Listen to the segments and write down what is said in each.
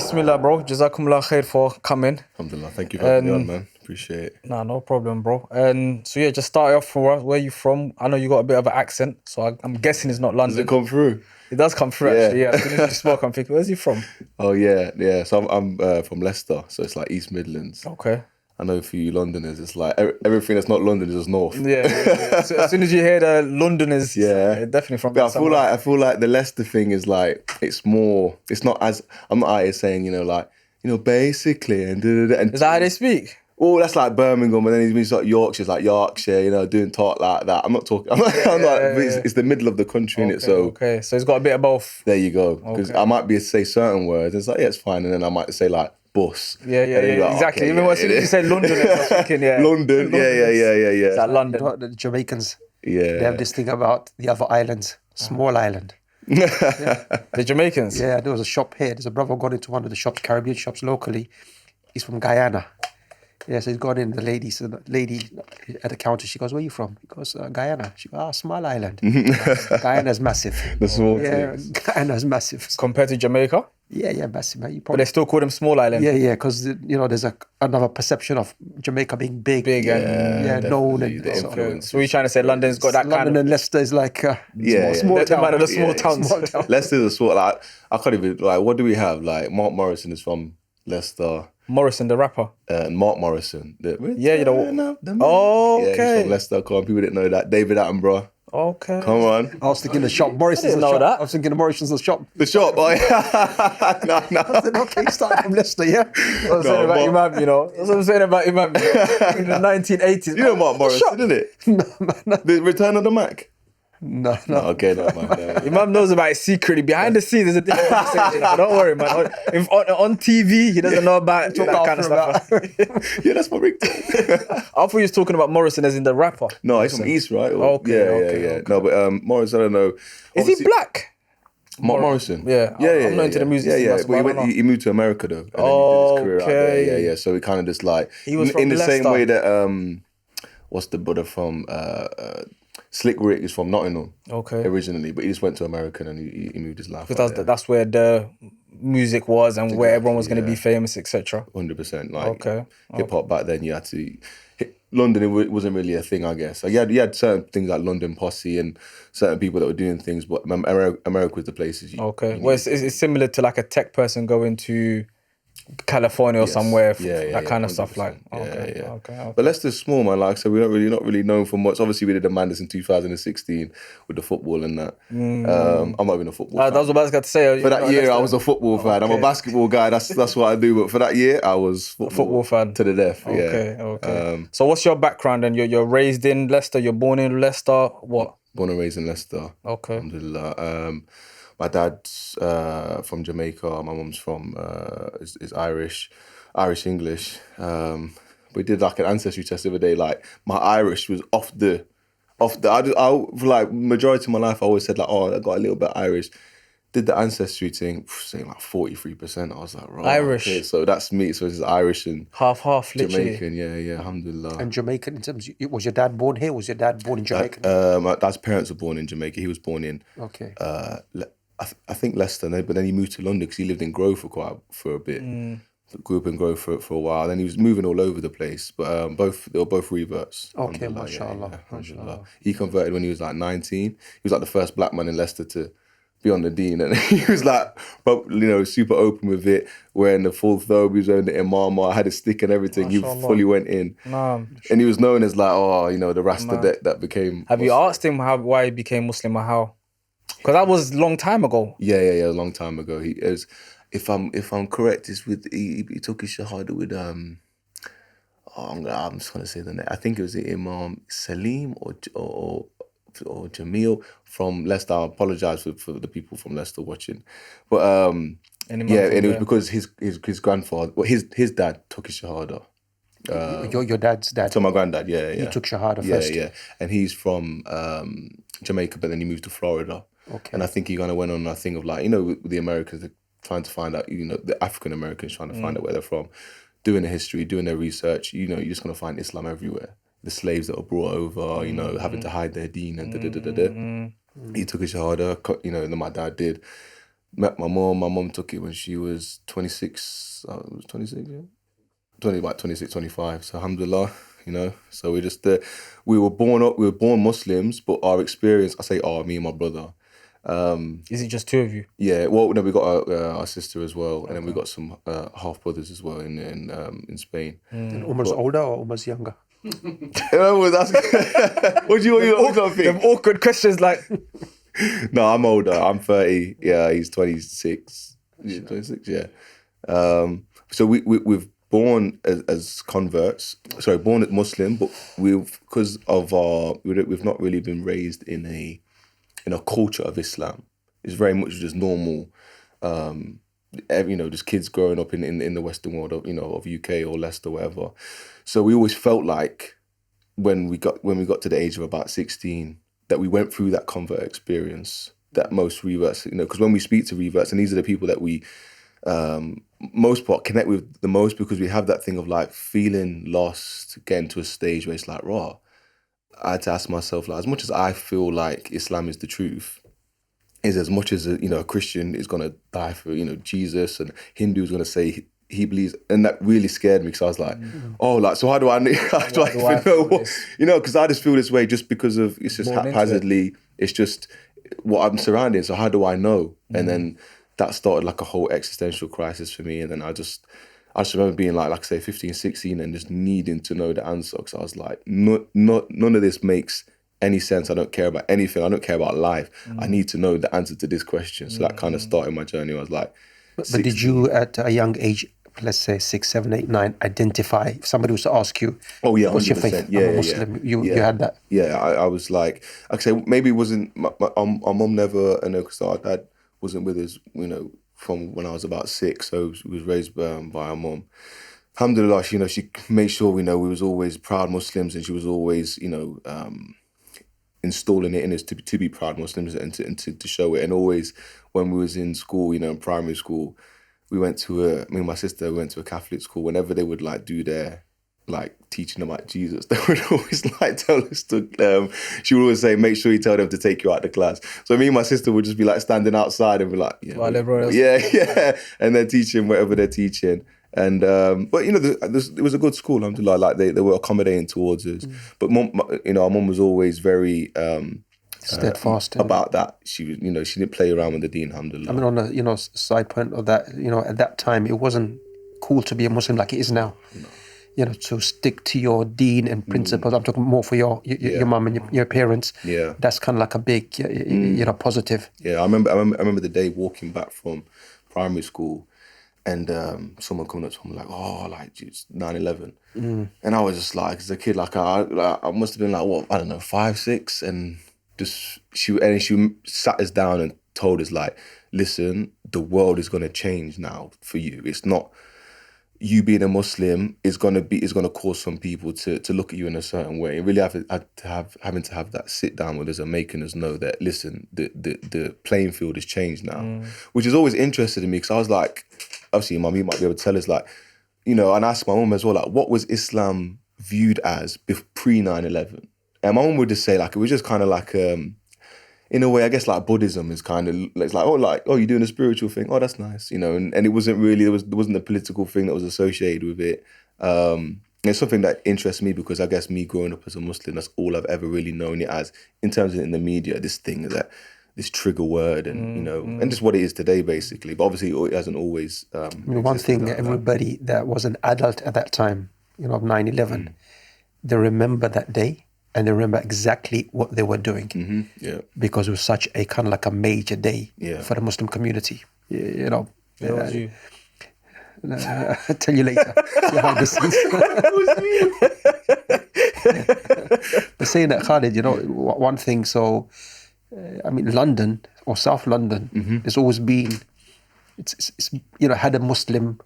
Bismillah, bro. Jazakumullah khair for coming. Alhamdulillah. Thank you for having me on, man. Appreciate it. Nah, no problem, bro. And so yeah, just start off for us. Where you from? I know you got a bit of an accent, so I'm guessing it's not Does London. it come through? It does come through, Yeah. actually. Yeah, as soon as you spoke, I'm thinking, where's he from? Oh yeah. So I'm from Leicester, so it's like East Midlands. Okay. I know for you Londoners, it's like everything that's not London is just north. Yeah. So as soon as you hear the Londoners, Yeah. definitely from. But I feel like the Leicester thing is like it's more. It's not as I'm not out here saying basically and and Is that how they speak? Oh, that's like Birmingham, and then he's like Yorkshire's like Yorkshire, doing talk like that. I'm not talking. I'm not. It's the middle of the country, innit? So so it's got a bit of both. there you go. Because I might be able to say certain words. It's like, yeah, it's fine. And then I might say like bus. Yeah, like, exactly. Okay, Even as soon as you said London, I was thinking, London. Yeah. It's like London. The Jamaicans, Yeah. they have this thing about the other islands, small island. The Jamaicans? Yeah, there was a shop here. There's a brother gone into one of the shops, Caribbean shops locally. He's from Guyana. Yeah, so he's gone in, the lady at the counter, she goes, where are you from? He goes, Guyana. She goes, small island. Guyana's massive. The small Yeah, things. Guyana's massive. Compared to Jamaica? Yeah, massive. Man. But they still call them small island. Yeah, because, there's another perception of Jamaica being big. and known. definitely, And the so, influence. So we're trying to say London's got that London kind of... and Leicester is like small The town. man of the small towns. Small town. Leicester's a sort like I can't even like. What do we have? Like Mark Morrison is from Leicester. Morrison, the rapper. And Mark Morrison. Yeah, you know. Oh, yeah, Okay. he's from Leicester. Come on, people didn't know that. David Attenborough. Okay. Come on. I was thinking the shop. Morrison's didn't the know shop. that. I was thinking the Morrison's the shop. The shop. Oh, yeah. No. I said, okay, starting from Leicester, yeah? That's what I'm saying about Imam, That's what I'm saying about Imam. In the 1980s. You know Mark Morrison, didn't it? No, man. The Return of the Mac. No. Okay, no, man. Imam knows about it secretly. Behind the scenes, there's a different conversation. But don't worry, man. On TV, he doesn't know about that kind of stuff. Yeah, that's my ringtone. I thought he was talking about Morrison as in the rapper. No, he's from East, right? Okay. No, but Morrison, I don't know. Is he black? Mark Morrison. Yeah. I'm not into the music scene, Yeah. that's why I don't know. He moved to America though. And then he did his career out there. Yeah. So he kind of just like He was from in the same Leicester. way that what's the brother from Slick Rick is from Nottingham. Okay. Originally, but he just went to America and he moved his life. Because that's where the music was and where everyone was going to be famous, etc. 100%. Like Okay. hip hop back then, you had to. London, it wasn't really a thing, I guess. Like you had certain things like London Posse and certain people that were doing things, but America was the places. Okay. Well, it's similar to like a tech person going to California or somewhere, that kind of stuff. Like, okay. But Leicester's small, man. Like I said, we're not really known for much. Obviously, we did the Madness in 2016 with the football and that. I'm not even a football fan. That was what I was going to say. For that year, I was a football fan. I'm a basketball guy. That's what I do. But for that year, I was football fan to the death. Okay. So what's your background? And you're raised in Leicester. You're born in Leicester. What? Born and raised in Leicester. Okay. Alhamdulillah. My dad's from Jamaica. My mum's from is Irish English. We did like an ancestry test the other day. Like my Irish was off the. I like majority of my life I always said like, oh, I got a little bit Irish. Did the ancestry thing, saying like 43%. I was like, right, Irish. Okay, so that's me. So it's Irish and half, literally. Jamaican. Yeah, alhamdulillah. And Jamaican, in terms of, was your dad born here? Was your dad born in Jamaica? My dad's parents were born in Jamaica. He was born in. Okay. I think Leicester, but then he moved to London because he lived in Grove for a bit. Grew up in Grove for a while. Then he was moving all over the place. But they were both reverts. Okay, Alhamdulillah, mashallah. Alhamdulillah. He converted when he was like 19. He was like the first black man in Leicester to be on the dean, and he was like, super open with it, wearing the full thobe. He was wearing the imama, had a stick and everything. He fully went in, and he was known as like, the Rasta that became. Have you asked him why he became Muslim or how? Because that was a long time ago. Yeah, a long time ago. He is, if I'm correct, it's with he took his shahada with I'm just gonna say the name. I think it was the Imam Salim or Jamil from Leicester. I apologise for the people from Leicester watching, but and it was because his grandfather, his dad took his shahada. Your dad's dad. So my granddad, yeah. He took shahada first. Yeah, and he's from Jamaica, but then he moved to Florida. Okay. And I think he kind of went on a thing of like, with the Americans, they're trying to find out, the African Americans trying to find out where they're from, doing the history, doing their research. You're just going to find Islam everywhere. The slaves that were brought over, having to hide their deen and He took a shahada, then my dad did. Met my mom. My mom took it when she was 26. It was 26, yeah. 26, 25. So alhamdulillah, you know. So we were born Muslims, but our experience, I say me and my brother. Is it just two of you? Yeah, well, no, we got our sister as well, and then we got some half brothers as well in Spain. And Umar's older or Umar's younger? I was asking, what do you think? Them awkward questions like. No, I'm older. I'm 30. Yeah, he's 26. Yeah, 26. Yeah. So we've born as converts. Sorry, born as Muslim, but because of we've not really been raised in a culture of Islam. It's very much just normal. Just kids growing up in the Western world of UK or Leicester, whatever. So we always felt like when we got to the age of about 16 that we went through that convert experience that most reverts, because when we speak to reverts, and these are the people that we most part connect with the most, because we have that thing of like feeling lost, getting to a stage where it's like, raw. I had to ask myself, like, as much as I feel like Islam is the truth, is as much as a Christian is gonna die for Jesus, and Hindu is gonna say he believes, and that really scared me, because I was like, so how do I even know what, because I just feel this way just because of, it's just haphazardly, it's just what I'm surrounded. So how do I know? And then that started like a whole existential crisis for me. And then I just remember being like I say 15, 16 and just needing to know the answer, because I was like, none of this makes any sense. I don't care about anything. I don't care about life. I need to know the answer to this question. So that kind of started my journey. I was like, but did you at a young age, let's say 6, 7, 8, 9, identify, if somebody was to ask you, oh yeah, what's 100%. your faith? Yeah, I'm a Muslim. You had that? Yeah, I was like I say, maybe it wasn't, our mom never, because our dad wasn't with us, from when I was about 6, so we was raised by our mom. Alhamdulillah, she made sure we was always proud Muslims, and she was always, installing it in us to be proud Muslims and to show it. And always when we was in school, in primary school, me and my sister went to a Catholic school. Whenever they would like do their teaching them about Jesus, they would always tell us to, she would always say, make sure you tell them to take you out of the class. So me and my sister would just be standing outside and be like, yeah, and they're teaching whatever they're teaching. And but it was a good school, alhamdulillah. They were accommodating towards us. But mom, our mom was always very steadfast about that. She was, she didn't play around with the deen, alhamdulillah. I mean, on a side point of that, at that time it wasn't cool to be a Muslim like it is now. No. To stick to your deen and principles. I'm talking more for your mum and your parents. Yeah, that's kind of like a big, positive. Yeah, I remember the day walking back from primary school, and someone coming up to me it's 9/11, and I was just like, as a kid, I must have been 5, 6, and just she sat us down and told us listen, the world is gonna change now for you. It's not. You being a Muslim is gonna cause some people to look at you in a certain way. And really having to have that sit down with us and making us know that, listen, the playing field has changed now, which is always interested in me, because I was like, obviously, Mum, you might be able to tell us, and I asked my mum as well, what was Islam viewed as pre 9/11? And my mum would just say it was just kind of in a way, I guess Buddhism is kind of, it's you're doing a spiritual thing. Oh, that's nice, and it wasn't really, there wasn't a political thing that was associated with it. It's something that interests me, because I guess me growing up as a Muslim, that's all I've ever really known it as, in terms of in the media, this thing that this trigger word and, and just what it is today, basically. But obviously it hasn't always one thing, everybody that was an adult at that time, of 9/11, they remember that day. And they remember exactly what they were doing, because it was such a kind of a major day for the Muslim community. Where was you? I'll tell you later. Behind the scenes. But saying that, Khaled, one thing. So, London or South London, there's always been, it's had a Muslim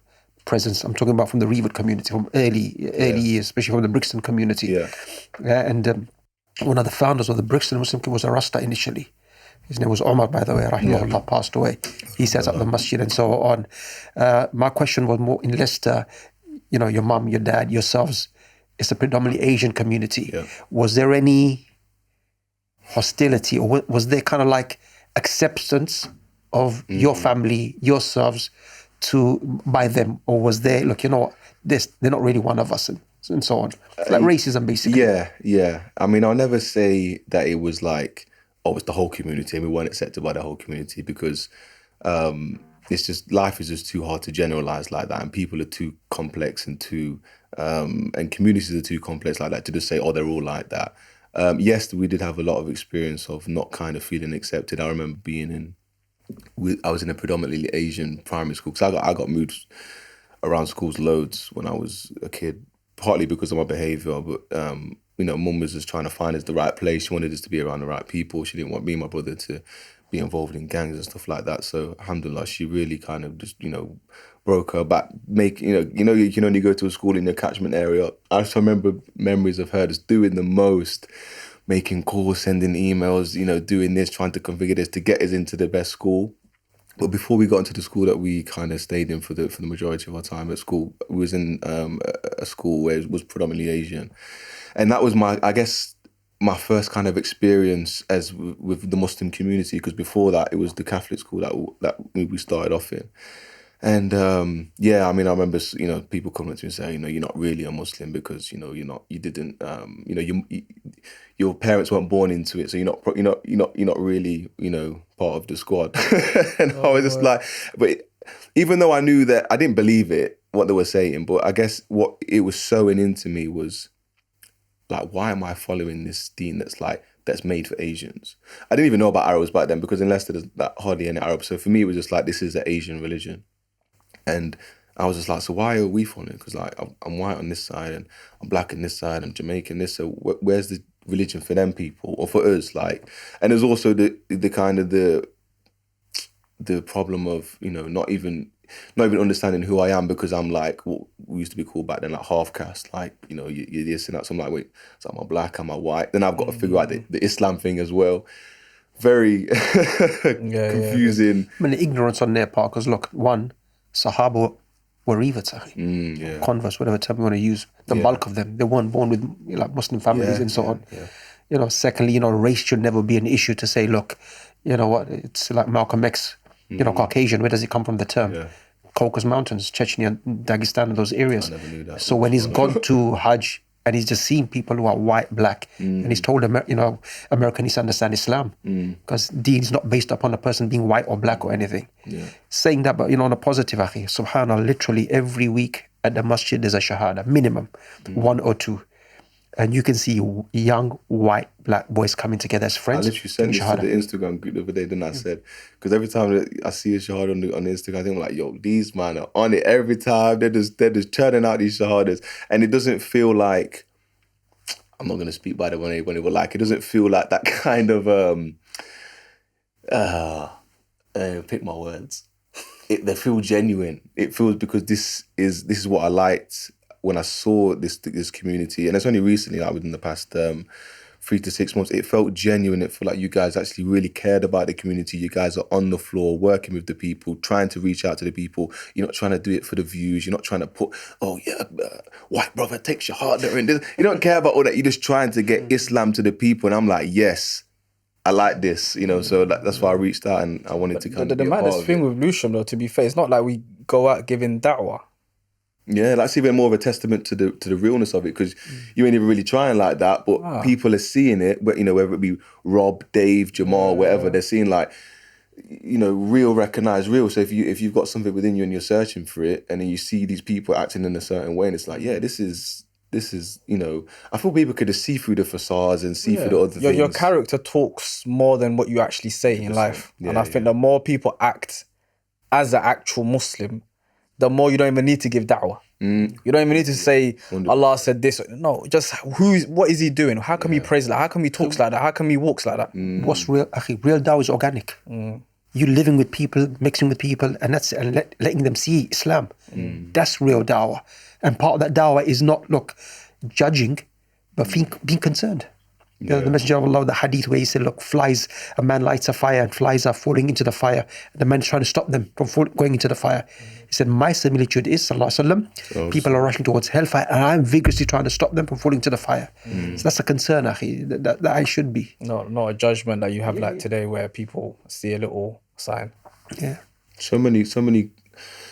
presence. I'm talking about from the Rewood community, from early years, especially from the Brixton community. Yeah. And one of the founders of the Brixton Muslim community was a Rasta initially. His name was Omar, by the way, rahimahullah, passed away. He set up the masjid and so on. My question was more in Leicester, your mum, your dad, yourselves, it's a predominantly Asian community. Yeah. Was there any hostility, or was there kind of acceptance of your family, yourselves, to by them, or was there, look, you know what, they're not really one of us, and so on. Like racism, basically. Yeah. I mean, I'll never say that it was like, oh, it's the whole community and we weren't accepted by the whole community, because it's just, life is just too hard to generalize like that, and people are too complex and and communities are too complex like that to just say, oh, they're all like that. Yes, we did have a lot of experience of not kind of feeling accepted. I remember I was in a predominantly Asian primary school, because I got moved around schools loads when I was a kid, partly because of my behaviour, but mum was just trying to find us the right place. She wanted us to be around the right people. She didn't want me and my brother to be involved in gangs and stuff like that. So alhamdulillah, she really kind of just broke her back. You can only go to a school in your catchment area. I just remember memories of her just doing the most, making calls, sending emails, doing this, trying to configure this to get us into the best school. But before we got into the school that we kind of stayed in for the majority of our time at school, we was in a school where it was predominantly Asian. And that was my first kind of experience with the Muslim community, because before that it was the Catholic school that we started off in. And I mean, I remember people coming to me and saying, you're not really a Muslim because your parents weren't born into it, so you're not really part of the squad. And I was just like, but even though I knew that, I didn't believe what they were saying, but I guess what it was sowing into me was like, why am I following this deen that's made for Asians? I didn't even know about Arabs back then, because in Leicester there's hardly any Arabs. So for me, it was just like, this is an Asian religion. And I was just like, so why are we following? Because like, I'm white on this side and I'm black on this side, I'm Jamaican this. So where's the religion for them people or for us? Like, and there's also the kind of the problem of not even understanding who I am, because I'm like what we used to be called back then, like half caste. Like you're this and that. So I'm like, wait, so am I black? Am I white? Then I've got to figure out the Islam thing as well. Very confusing. I mean, the ignorance on their part, because look, one, Sahaba were reverts, converts, whatever term you want to use. The bulk of them, they weren't born with Muslim families and so on. Yeah. Secondly, race should never be an issue to say, look, you know what, it's like Malcolm X, Caucasian, where does it come from, the term? Yeah. Caucasus Mountains, Chechnya, Dagestan, and those areas. I never knew that. So when he's gone to Hajj and he's just seen people who are white, black, and he's told American needs to understand Islam, because deen is not based upon a person being white or black or anything. Yeah. Saying that, but on a positive, akhi, subhanAllah, literally every week at the masjid there's a shahada, minimum, 1 or 2. And you can see young, white, black boys coming together as friends. I literally sent this to the Instagram group the other day, didn't I? Said, because every time that I see a shahada on the Instagram, I think I'm like, yo, these man are on it every time. They're just churning out these shahadas. And it doesn't feel like, I'm not going to speak by the way when it were like, it doesn't feel like that kind of, pick my words. They feel genuine. It feels, because this is what I liked when I saw this community, and it's only recently, like within the past 3 to 6 months, it felt genuine. It felt like you guys actually really cared about the community. You guys are on the floor, working with the people, trying to reach out to the people. You're not trying to do it for the views. You're not trying to put, white brother takes your heart there. And this. You don't care about all that. You're just trying to get Islam to the people. And I'm like, yes, I like this, so that's why I reached out and I wanted to kind of be a part of it. The maddest thing with Lucian, though, to be fair, it's not like we go out giving da'wah. Yeah, that's even more of a testament to the realness of it, because you ain't even really trying like that, but people are seeing it, but whether it be Rob, Dave, Jamal, whatever, they're seeing like, real, recognized real. So if you've got something within you and you're searching for it, and then you see these people acting in a certain way, and it's like, yeah, this is, I feel people could just see through the facades and see through the other things. Your character talks more than what you actually say in life. And I think the more people act as an actual Muslim, the more you don't even need to give da'wah. You don't even need to say, 100%. Allah said this. No, just what is he doing? How come he prays like that? How come he talks like that? How come he walks like that? What's real? Real da'wah is organic. You living with people, mixing with people, and that's letting them see Islam. That's real da'wah. And part of that da'wah is not, judging, but being concerned. The Messenger of Allah, the hadith where he said, look, a man lights a fire and flies are falling into the fire. And the man is trying to stop them from going into the fire. He said, my similitude is, sallallahu alaihi wasallam, people are rushing towards hellfire and I'm vigorously trying to stop them from falling into the fire. So that's a concern, akhi, that I should be. Not a judgment that you have like today where people see a little sign. Yeah. So many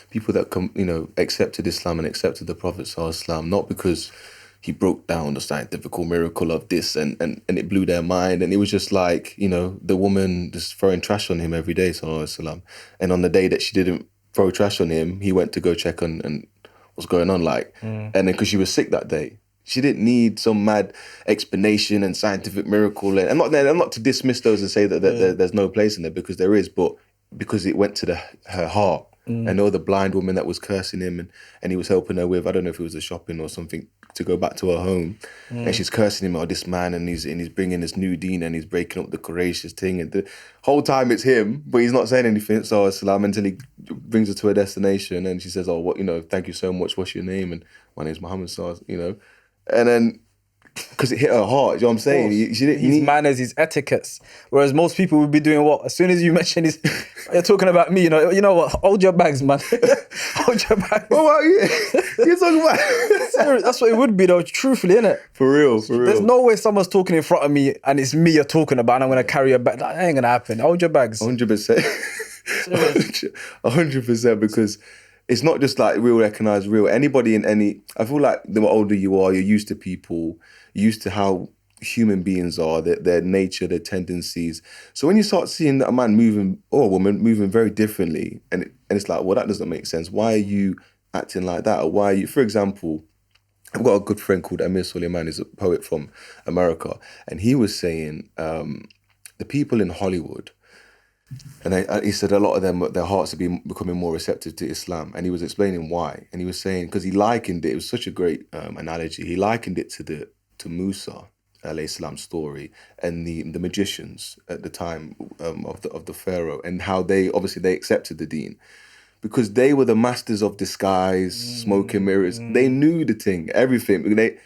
people that accepted Islam and accepted the Prophet ﷺ, not because he broke down the scientific miracle of this and it blew their mind, and it was just like, the woman just throwing trash on him every day, ﷺ. And on the day that she didn't throw trash on him, he went to go check on what's going on, and then because she was sick that day, she didn't need some mad explanation and scientific miracle. And I'm not to dismiss those and say that there's no place in there, because there is, but because it went to her heart. I know the blind woman that was cursing him and he was helping her with, I don't know if it was the shopping or something, to go back to her home. And she's cursing him, this man, and he's bringing this new deen and he's breaking up the courageous thing. And the whole time it's him, but he's not saying anything. So Salam, until he brings her to her destination and she says, thank you so much. What's your name? And my name's Muhammad, and then, because it hit her heart, you know what I'm saying? His manners, his etiquettes. Whereas most people would be doing what? As soon as you mention you're talking about me, you know what? Hold your bags, man. Hold your bags. What about you? You're talking about... Serious, that's what it would be though, truthfully, innit? For real. There's no way someone's talking in front of me and it's me you're talking about and I'm going to carry your bag. That ain't going to happen. Hold your bags. 100%. 100%, because... it's not just like real recognize real. Anybody in any... I feel like the older you are, you're used to people, you're used to how human beings are, their nature, their tendencies. So when you start seeing a man moving, or a woman moving very differently, and it's like, well, that doesn't make sense. Why are you acting like that? Or why are you... For example, I've got a good friend called Amir Suleiman, he's a poet from America, and he was saying the people in Hollywood... And he said a lot of them, their hearts have been becoming more receptive to Islam. And he was explaining why. And he was saying, because he likened it was such a great analogy. He likened it to Musa, alayhi salam's story, and the magicians at the time of the Pharaoh, and how they accepted the deen. Because they were the masters of disguise, smoke and mirrors. They knew the thing, everything.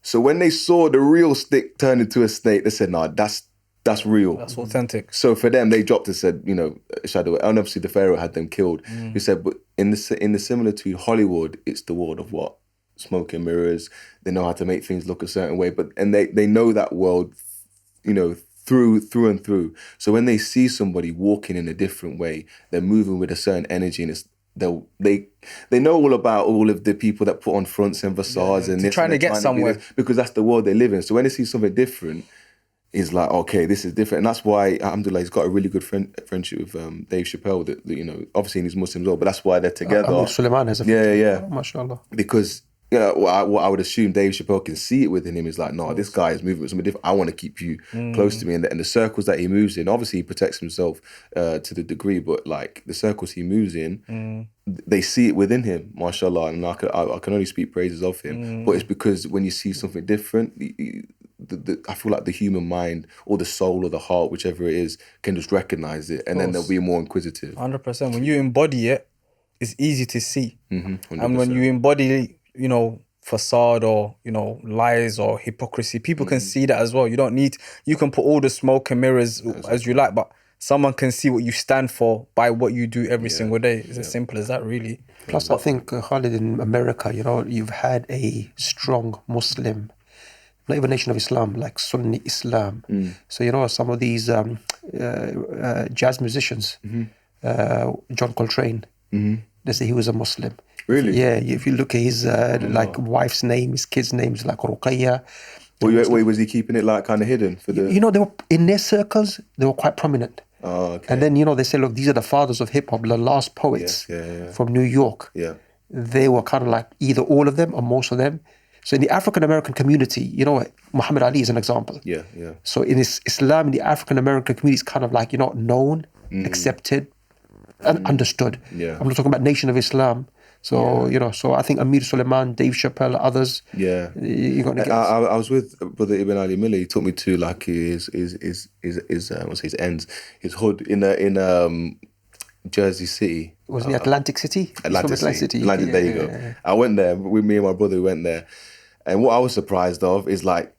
So when they saw the real stick turn into a snake, they said, nah, that's real. That's authentic. So for them, they dropped and said, shadow. And obviously the Pharaoh had them killed. He said, but in the similitude, Hollywood, it's the world of what? Smoke and mirrors. They know how to make things look a certain way, and they know that world, through and through. So when they see somebody walking in a different way, they're moving with a certain energy, and they know all about all of the people that put on fronts and facades and this, trying to get somewhere, because that's the world they live in. So when they see something different, is like, okay, this is different. And that's why, alhamdulillah, he's got a really good friendship with Dave Chappelle, that obviously he's Muslim as well, but that's why they're together. Suleiman has a yeah. Oh, mashallah. Because, what I would assume Dave Chappelle can see it within him is like, no, this guy is moving with something different. I want to keep you close to me. And the circles that he moves in, obviously he protects himself to the degree, but like the circles he moves in, they see it within him, mashallah. And I can only speak praises of him. But it's because when you see something different, I feel like the human mind or the soul or the heart, whichever it is, can just recognize it, and then they'll be more inquisitive. 100%. When you embody it, it's easy to see. 100%. And when you embody, facade or, lies or hypocrisy, people can see that as well. You can put all the smoke and mirrors as you like, but someone can see what you stand for by what you do every single day. It's as simple as that, really. Plus, I think, Khxled, in America, you've had a strong Muslim, not even Nation of Islam, like Sunni Islam. So, some of these jazz musicians, John Coltrane, they say he was a Muslim. Really? Yeah, if you look at his wife's name, his kid's names, like Ruqayya. Was he keeping it like kind of hidden for the... they were, in their circles, they were quite prominent. Oh, okay. And then, they say, look, these are the fathers of hip-hop, the last poets from New York. Yeah. They were kind of like either all of them or most of them. So in the African-American community, Muhammad Ali is an example. Yeah. So in Islam, in the African-American community, it's kind of like, known, accepted, and understood. Yeah. I'm not talking about Nation of Islam. So, so I think Amir Suleiman, Dave Chappelle, others. Yeah. You're going to get... I was with Brother Ibn Ali Miller. He took me to like his ends, his hood in Jersey City. Was it Atlantic City? Atlantic City. There you go. I went there, with me and my brother, we went there. And what I was surprised of is like,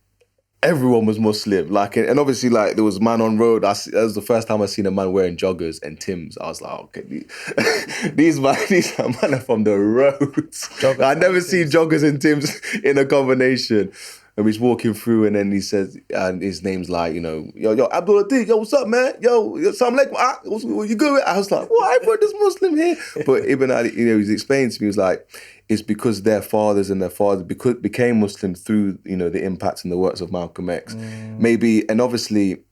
everyone was Muslim. Like, and obviously like there was a man on road. That was the first time I seen a man wearing joggers and Timbs. I was like, okay, these men are from the road. I never seen joggers and Timbs in a combination. And he's walking through, and then he says, and his name's like, yo, Abdul Latif, yo, what's up, man? Yo, Assalamu alaikum, what you good? I was like, what? I brought this Muslim here. But Ibn Ali, he's explaining to me, he was like, it's because their fathers became Muslim through, the impact and the works of Malcolm X. Maybe, and obviously,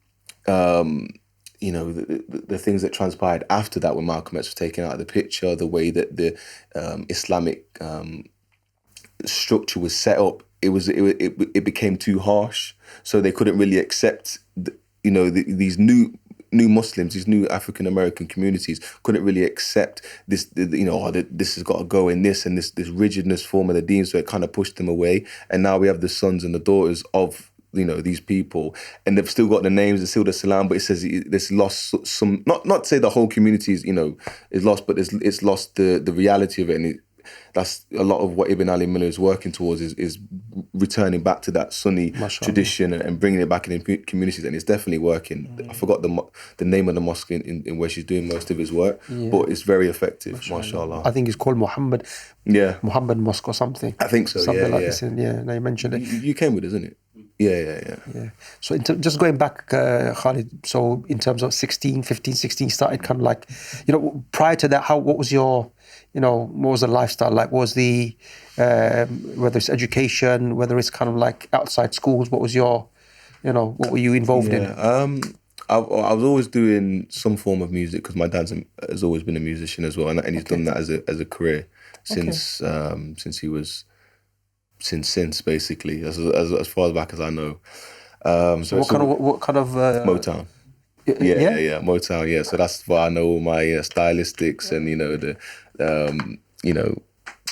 the things that transpired after that when Malcolm X was taken out of the picture, the way that the Islamic structure was set up, it became too harsh, so they couldn't really accept these new Muslims, these new African American communities couldn't really accept this, this has got to go in this and this rigidness form of the deen, so it kind of pushed them away. And now we have the sons and the daughters of these people, and they've still got the names, it's still the salam, but it says it's lost some, not to say the whole community is lost, but it's lost the reality of it. And that's a lot of what Ibn Ali Miller is working towards, is returning back to that Sunni tradition and bringing it back in communities, and it's definitely working. I forgot the name of the mosque in where she's doing most of his work, but it's very effective, mashallah. I think it's called Muhammad Mosque or something. I think so, something like this. Now you mentioned it. You came with us, isn't it? Yeah. So just going back, Khxled, so in terms of 15, 16, started kind of like, prior to that, what was your, what was the lifestyle like? What was the, whether it's education, whether it's kind of like outside schools, what was your, what were you involved in? I was always doing some form of music because my dad has always been a musician as well, and he's done that as a career since he was... Since basically as far back as I know. So what kind of Motown? Yeah, Motown. Yeah, so that's why I know all my stylistics and the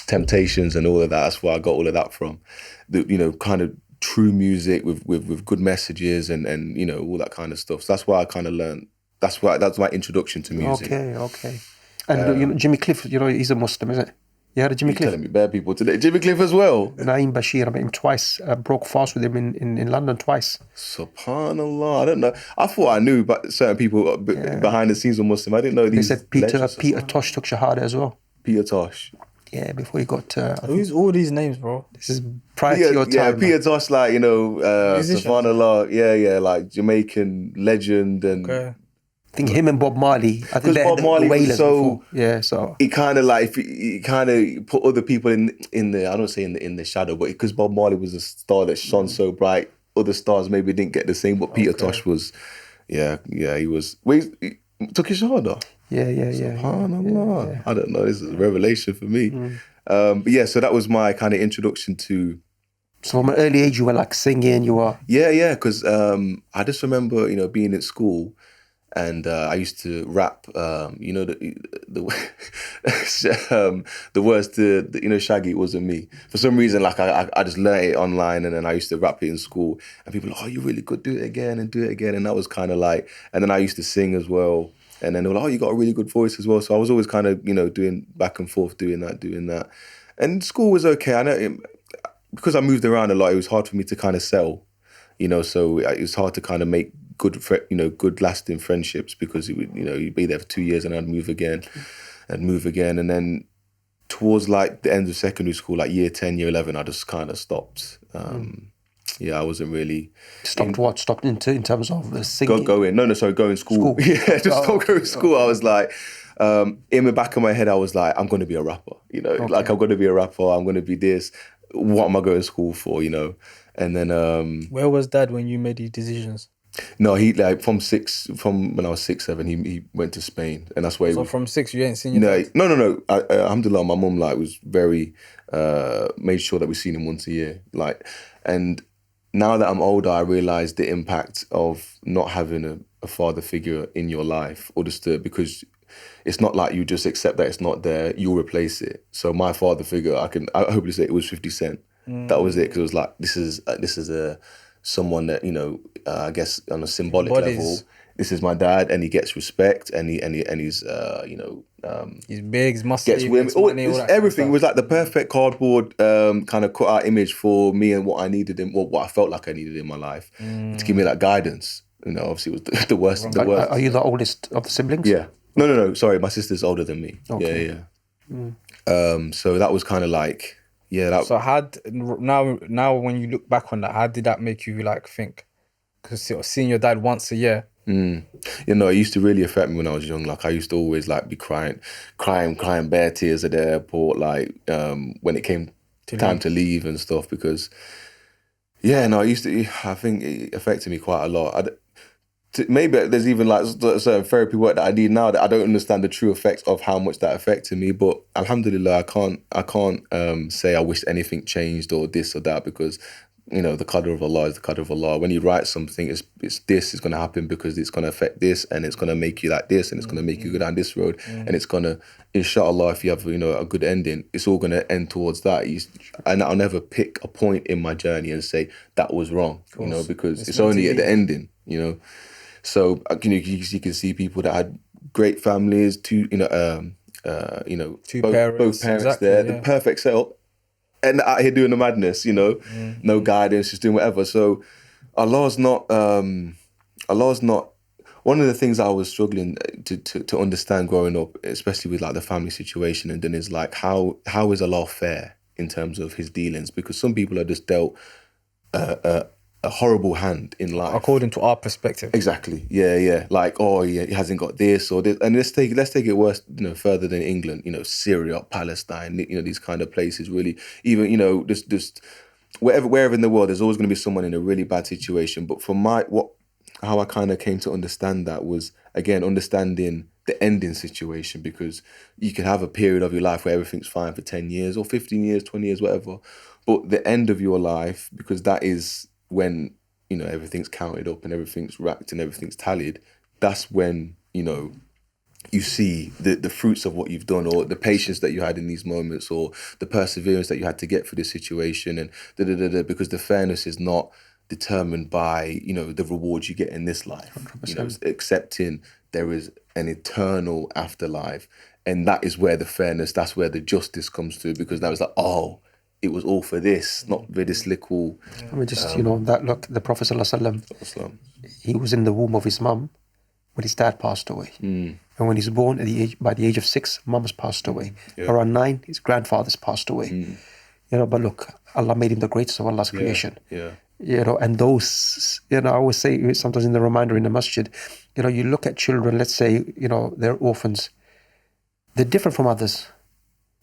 Temptations and all of that. That's where I got all of that from. The kind of true music with good messages and all that kind of stuff. So that's why I kind of learned. That's my introduction to music. Okay. And Jimmy Cliff, he's a Muslim, isn't it? You heard of Jimmy Cliff? Telling me bad people today. Jimmy Cliff as well. Naeem Bashir, I met him twice. Broke fast with him in London twice. Subhanallah, I don't know. I thought I knew, but certain people behind the scenes were Muslim. I didn't know these. They said Peter Tosh took Shahada as well. Peter Tosh. Yeah, before he got... Who's all these names, bro? This is prior to your time. Yeah, Peter Tosh, like, subhanallah, yeah, like Jamaican legend and... Okay. I think him and Bob Marley. I think Bob Marley was so... Yeah, so... He kind of put other people in the... I don't say in the shadow, but because Bob Marley was a star that shone so bright, other stars maybe didn't get the same, but Peter Tosh was... Yeah, he was... Wait, he took his shahada? Yeah. SubhanAllah. Yeah. I don't know, this is a revelation for me. But yeah, so that was my kind of introduction to... So from an early age you were like singing, you were... Yeah, because I just remember, being at school... And I used to rap, the words to, Shaggy, it wasn't me. For some reason, like I just learned it online, and then I used to rap it in school. And people were like, oh, you're really good, do it again. And that was kind of like, and then I used to sing as well. And then they were like, oh, you got a really good voice as well. So I was always kind of, doing back and forth, doing that. And school was okay. I know because I moved around a lot, it was hard for me to kind of settle, so it was hard to kind of make good lasting friendships, because you'd be there for 2 years and I'd move again. And then towards like the end of secondary school, like year 10, year 11, I just kind of stopped. I wasn't really... Stopped Stopped in terms of the singing? Going school. Yeah, just stopped going to school. I was like, in the back of my head, I was like, I'm going to be a rapper, like I'm going to be a rapper, I'm going to be this. What am I going to school for, And then... Where was Dad when you made these decisions? No, he from when I was 6, 7, he went to Spain, and that's why. So from 6, you ain't seen your dad? No. Alhamdulillah, my mum was very made sure that we seen him once a year. And now that I'm older, I realise the impact of not having a father figure in your life, or just because it's not like you just accept that it's not there, you'll replace it. So my father figure, I hope to say it was 50 Cent. That was it, because it was like this is someone that I guess on a symbolic level, this is my dad, and he gets respect, and he's he's big, he's muscular, gets women, everything. It was like the perfect cardboard kind of cut out image for me and what I needed in what I felt like I needed in my life to give me that guidance. Obviously it was the worst. Are you the oldest of the siblings? Yeah. No. Sorry, my sister's older than me. Okay. Yeah. So that was kind of like, Yeah. So now when you look back on that, how did that make you like think? Because seeing your dad once a year. You know, it used to really affect me when I was young. Like I used to always like be crying bare tears at the airport. Like when it came time to leave and stuff, because I think it affected me quite a lot. Maybe there's even like certain therapy work that I need now that I don't understand the true effects of how much that affected me. But alhamdulillah, I can't say I wish anything changed or this or that, because you know the qadr of Allah is the qadr of Allah. When you write something, it's going to happen because it's going to affect this, and it's going to make you like this, and it's going to make you go down this road, and it's going to, inshallah, if you have a good ending, it's all going to end towards that. And I'll never pick a point in my journey and say that was wrong, because it's only at the ending, So you can see people that had great families, both parents exactly, there, the perfect setup, and out here doing the madness, no guidance, just doing whatever. So Allah's not. One of the things I was struggling to understand growing up, especially with like the family situation, and then is like how is Allah fair in terms of His dealings? Because some people are just dealt a horrible hand in life according to our perspective. Exactly. Yeah. Like, he hasn't got this or this. And let's take it worse, further than England. Syria, Palestine. These kind of places. Really, even just wherever in the world, there's always going to be someone in a really bad situation. But for how I kind of came to understand that was, again, understanding the ending situation, because you can have a period of your life where everything's fine for 10 years or 15 years, 20 years, whatever. But the end of your life, because that is when everything's counted up and everything's racked and everything's tallied, that's when you see the fruits of what you've done, or the patience that you had in these moments, or the perseverance that you had to get through this situation, and because the fairness is not determined by the rewards you get in this life. 100%. Accepting there is an eternal afterlife, and that is where the fairness, that's where the justice comes to, because that was like, it was all for this, not for this little. I mean, just that look, the Prophet ﷺ, he was in the womb of his mum when his dad passed away, and when he's born by the age of 6, mum's passed away. Around 9, his grandfather's passed away. But look, Allah made him the greatest of Allah's creation. And those, I always say sometimes in the reminder in the masjid, you look at children, let's say, they're orphans, they're different from others.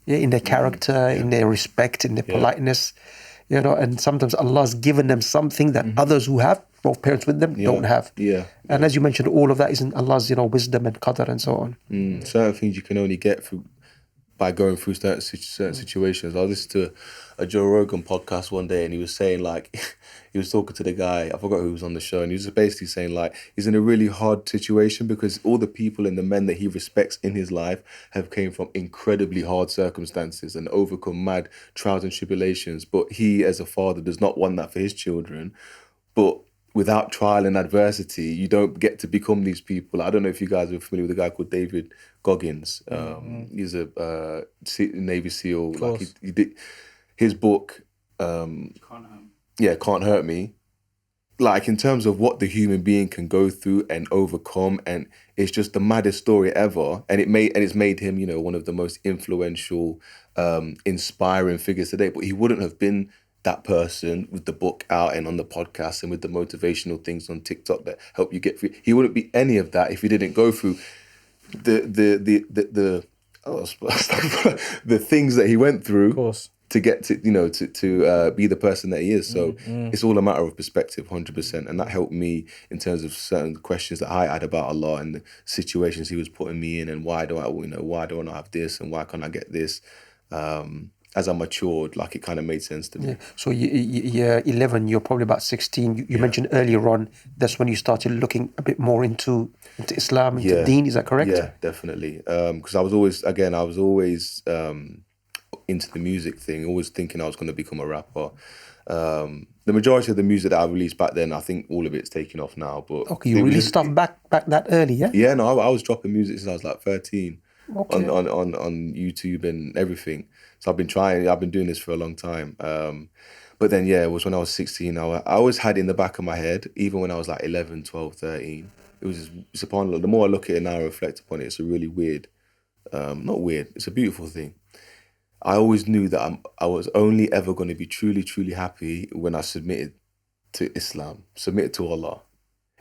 In their character, in their respect, in their politeness, and sometimes Allah's given them something that others who have both parents with them don't have. And as you mentioned, all of that is in Allah's, wisdom and qadr and so on. Certain things you can only get through by going through certain situations. I listened to a Joe Rogan podcast one day, and he was saying, like, he was talking to the guy, I forgot who was on the show, and he was basically saying, like, he's in a really hard situation because all the people and the men that he respects in his life have came from incredibly hard circumstances and overcome mad trials and tribulations. But he, as a father, does not want that for his children. But without trial and adversity, you don't get to become these people. I don't know if you guys are familiar with a guy called David Goggins. He's a Navy SEAL. Like he did his book. Can't Hurt Me. Like, in terms of what the human being can go through and overcome, and it's just the maddest story ever. And it's made him, one of the most influential, inspiring figures today. But he wouldn't have been that person with the book out and on the podcast and with the motivational things on TikTok that help you get through. He wouldn't be any of that if he didn't go through the things that he went through. Of course. To get to to be the person that he is. So it's all a matter of perspective, 100%, and that helped me in terms of certain questions that I had about Allah and the situations He was putting me in, and why do I not have this, and why can't I get this? As I matured, like, it kind of made sense to me. So you're 11, you're probably about 16. You mentioned earlier on, that's when you started looking a bit more into Islam, into Deen, is that correct? Yeah, definitely. Because I was always into the music thing, always thinking I was going to become a rapper. The majority of the music that I released back then, I think all of it's taken off now. But okay, you released stuff back that early, yeah? Yeah, no, I was dropping music since I was like 13 on YouTube and everything. So I've been doing this for a long time. But then, it was when I was 16. I always had in the back of my head, even when I was like 11, 12, 13, it was just, the more I look at it now, I reflect upon it, it's a really weird, not weird, it's a beautiful thing. I always knew that I was only ever going to be truly, truly happy when I submitted to Islam, submitted to Allah.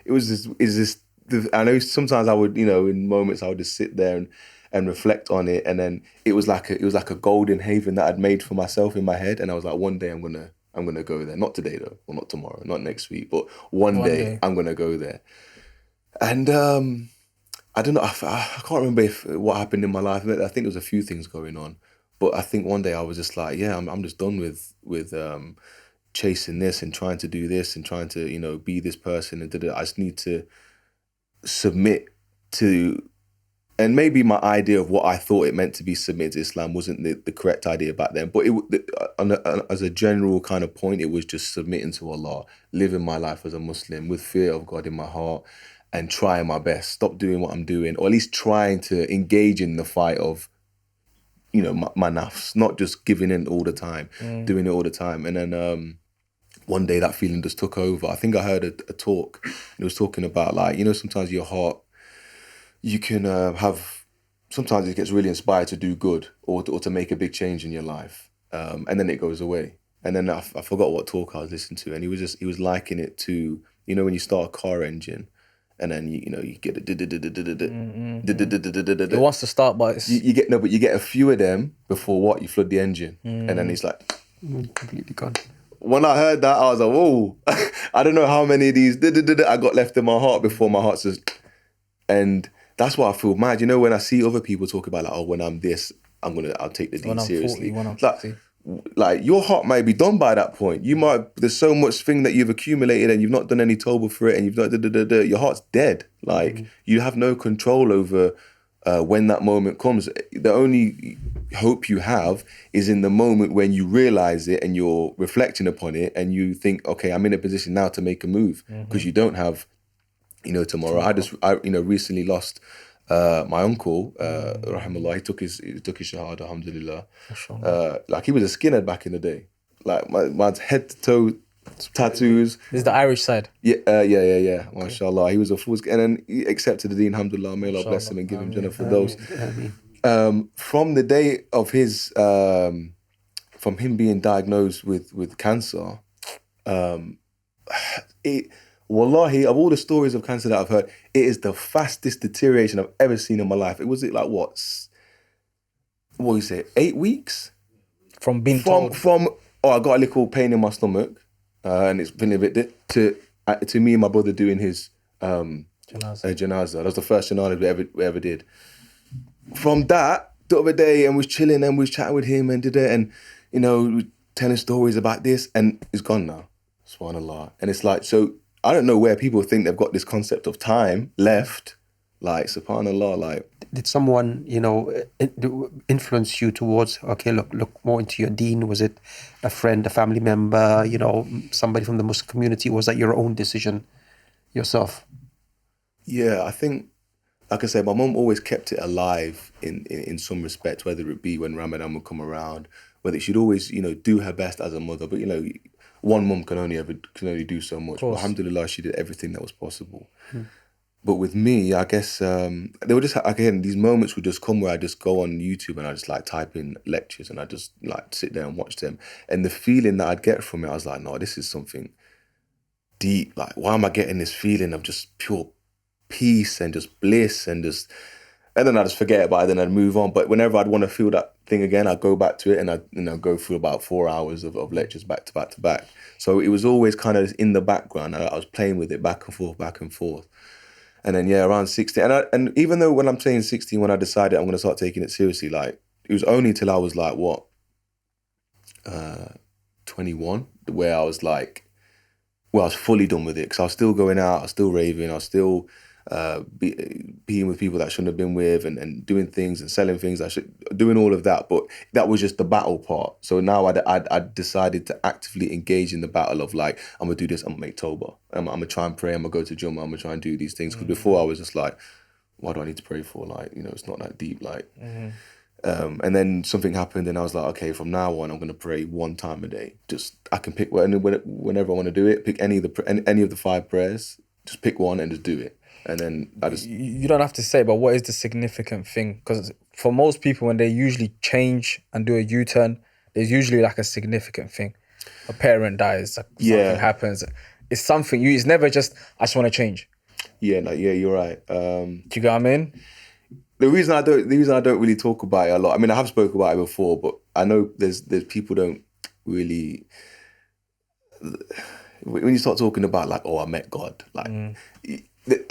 It was this. I know sometimes I would, in moments I would just sit there and reflect on it, and then it was like a golden haven that I'd made for myself in my head, and I was like, one day I'm gonna go there. Not today though, or not tomorrow, not next week, but one day I'm gonna go there. And I don't know. I can't remember what happened in my life. I think there was a few things going on, but I think one day I was just like, yeah, I'm just done with chasing this and trying to do this and trying to be this person and I just need to submit to. And maybe my idea of what I thought it meant to be submit to Islam wasn't the correct idea back then, but as a general kind of point, it was just submitting to Allah, living my life as a Muslim with fear of God in my heart, and trying my best, stop doing what I'm doing, or at least trying to engage in the fight of, my nafs, not just giving in all the time, doing it all the time. And then one day that feeling just took over. I think I heard a talk, and it was talking about sometimes your heart, you can sometimes it gets really inspired to do good or to make a big change in your life, and then it goes away. And then I forgot what talk I was listening to, and he was likening it to when you start a car engine, and then you get it. It wants to start, but you get a few of them before you flood the engine, and then it's like completely gone. When I heard that, I was like, whoa! I don't know how many of these I got left in my heart before my heart says, and that's why I feel mad. When I see other people talk about like, oh, when I'm this, I'll take the deed seriously. 40, when I'm 50. Like your heart might be done by that point. There's so much thing that you've accumulated and you've not done any tawbah for it, and you've not your heart's dead. Like you have no control over when that moment comes. The only hope you have is in the moment when you realize it and you're reflecting upon it and you think, okay, I'm in a position now to make a move, because you don't have, tomorrow. I recently lost my uncle, rahimahullah. He took his shahada, alhamdulillah. Like he was a skinhead back in the day. Like my head to toe tattoos. This is the Irish side. Yeah. Okay. Mashallah. He was a full and then he accepted the deen, alhamdulillah. May Allah bless him and give him Jannah for those. From the day of his, from him being diagnosed with cancer, wallahi, of all the stories of cancer that I've heard, it is the fastest deterioration I've ever seen in my life. It was like what you say, 8 weeks? From being told. I got a little pain in my stomach, and it's been a bit to me and my brother doing his janazah. That was the first janazah we ever did. From that, the other day, and was chilling and was chatting with him and did it, and telling stories about this, and it's gone now. Subhanallah. And it's like, so I don't know where people think they've got this concept of time left. Like, subhanallah, like. Did someone, influence you towards, okay, look more into your deen? Was it a friend, a family member, somebody from the Muslim community? Was that your own decision yourself? Yeah, I think, like I said, my mum always kept it alive in some respect, whether it be when Ramadan would come around, whether she'd always, do her best as a mother, but, one mum can only do so much. But alhamdulillah, she did everything that was possible. But with me, I guess they were just, again, these moments would just come where I just go on YouTube and I just like type in lectures and I just like sit there and watch them. And the feeling that I'd get from it, I was like, no, this is something deep. Like, why am I getting this feeling of just pure peace and just bliss and then I just forget about it, then I'd move on. But whenever I'd want to feel that thing again, I'd go back to it and I'd go through about 4 hours of lectures back to back to back. So it was always kind of in the background. I was playing with it back and forth. And then, around 16. And even though when I'm saying 16, when I decided I'm going to start taking it seriously, like, it was only till I was like, 21, where I was like, I was fully done with it. Because I was still going out, I was still raving, I was still being with people that I shouldn't have been with and doing things and selling things doing all of that. But that was just the battle part. So now I decided to actively engage in the battle of like, I'm going to do this, I'm going to make Tawbah. I'm going to try and pray, I'm going to go to Jummah, I'm going to try and do these things. Because before I was just like, what do I need to pray for? Like, it's not that deep. Like, and then something happened and I was like, okay, from now on, I'm going to pray one time a day. Just, I can pick whenever I want to do it, pick any of the 5 prayers, just pick one and just do it. And then I just... You don't have to say, but what is the significant thing? Because for most people, when they usually change and do a U-turn, there's usually like a significant thing. A parent dies, something happens. It's something. It's never just, I just want to change. Yeah, you're right. Do you get what I mean? The reason I don't really talk about it a lot. I mean, I have spoken about it before, but I know there's people don't really. When you start talking about like, oh, I met God, like I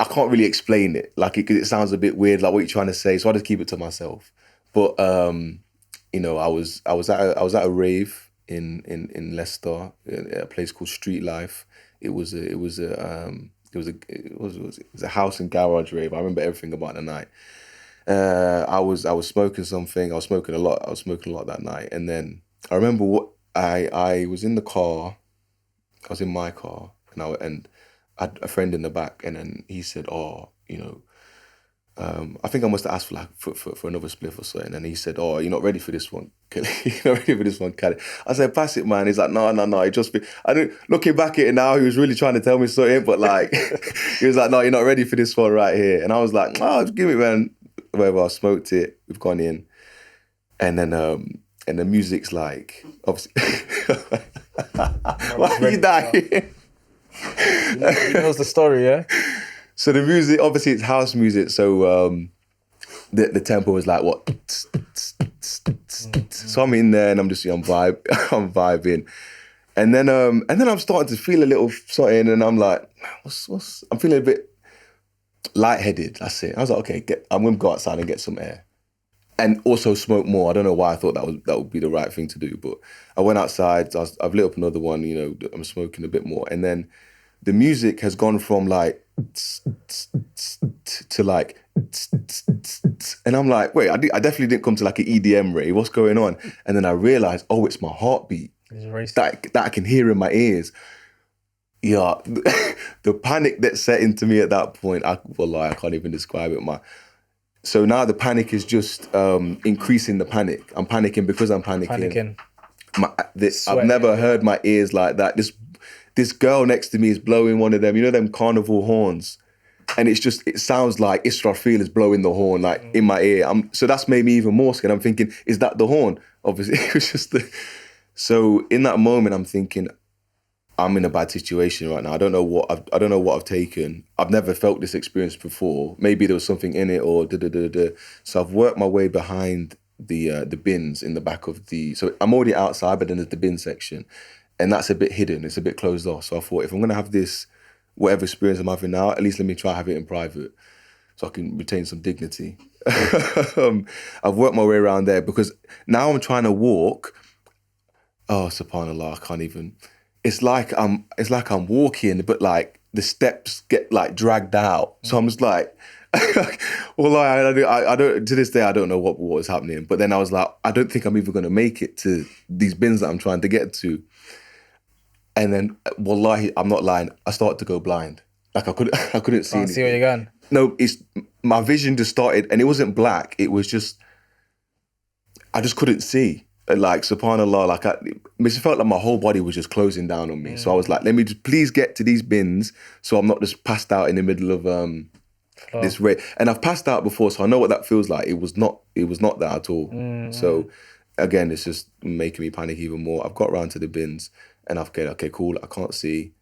can't really explain it. Like it sounds a bit weird, like what you're trying to say. So I just keep it to myself. But you know, I was at a rave in Leicester, at a place called Street Life. It was a house and garage rave. I remember everything about the night. I was smoking something. I was smoking a lot that night. And then I remember I was in the car. I was in my car, and I had a friend in the back, and then he said, "Oh, you know, I think I must have asked for another spliff or something." And he said, "Oh, you're not ready for this one, Kelly. You're not ready for this one, Kelly." I said, "Pass it, man." He's like, "No. It just be." I don't. Looking back at it now, he was really trying to tell me something, but like, he was like, "No, you're not ready for this one right here." And I was like, "Oh, just give it, man." Whatever. I smoked it. We've gone in, and then the music's like, obviously. Why are you dying? He knows the story, yeah? So the music, obviously it's house music, so the tempo is like what? So I'm in there and I'm vibing. And then I'm starting to feel a little something, and I'm like, I'm feeling a bit lightheaded, that's it. I was like, okay, I'm gonna go outside and get some air. And also smoke more. I don't know why I thought that would be the right thing to do, but I went outside. I've lit up another one. You know, I'm smoking a bit more, and then the music has gone from like to like, and I'm like, wait, I definitely didn't come to like an EDM rave. What's going on? And then I realized, oh, it's my heartbeat that I can hear in my ears. Yeah, the panic that set into me at that point, I can't even describe it. So now the panic is just increasing the panic. I'm panicking because I'm panicking. I've never heard my ears like that. This girl next to me is blowing one of them, you know, them carnival horns. And it sounds like Israfil is blowing the horn like in my ear. So that's made me even more scared. I'm thinking, is that the horn? Obviously, it was just So in that moment, I'm thinking, I'm in a bad situation right now. I don't know what I've taken. I've never felt this experience before. Maybe there was something in it or da. So I've worked my way behind the bins in the back of so I'm already outside, but then there's the bin section. And that's a bit hidden. It's a bit closed off. So I thought, if I'm going to have this, whatever experience I'm having now, at least let me try have it in private so I can retain some dignity. I've worked my way around there because now I'm trying to walk. Oh, subhanAllah, I can't even. It's like I'm walking, but like the steps get like dragged out. So I'm just like, well, I don't. To this day, I don't know what was happening. But then I was like, I don't think I'm even going to make it to these bins that I'm trying to get to. And then, wallahi, I'm not lying. I started to go blind. Like I couldn't see anything. See where you're going. No, my vision just started, and it wasn't black. It was just, I just couldn't see. Like, subhanAllah, like it felt like my whole body was just closing down on me. So I was like, let me just please get to these bins so I'm not just passed out in the middle of this race. And I've passed out before, so I know what that feels like. It was not that at all. So again, it's just making me panic even more. I've got around to the bins and I've said, okay, cool, I can't see.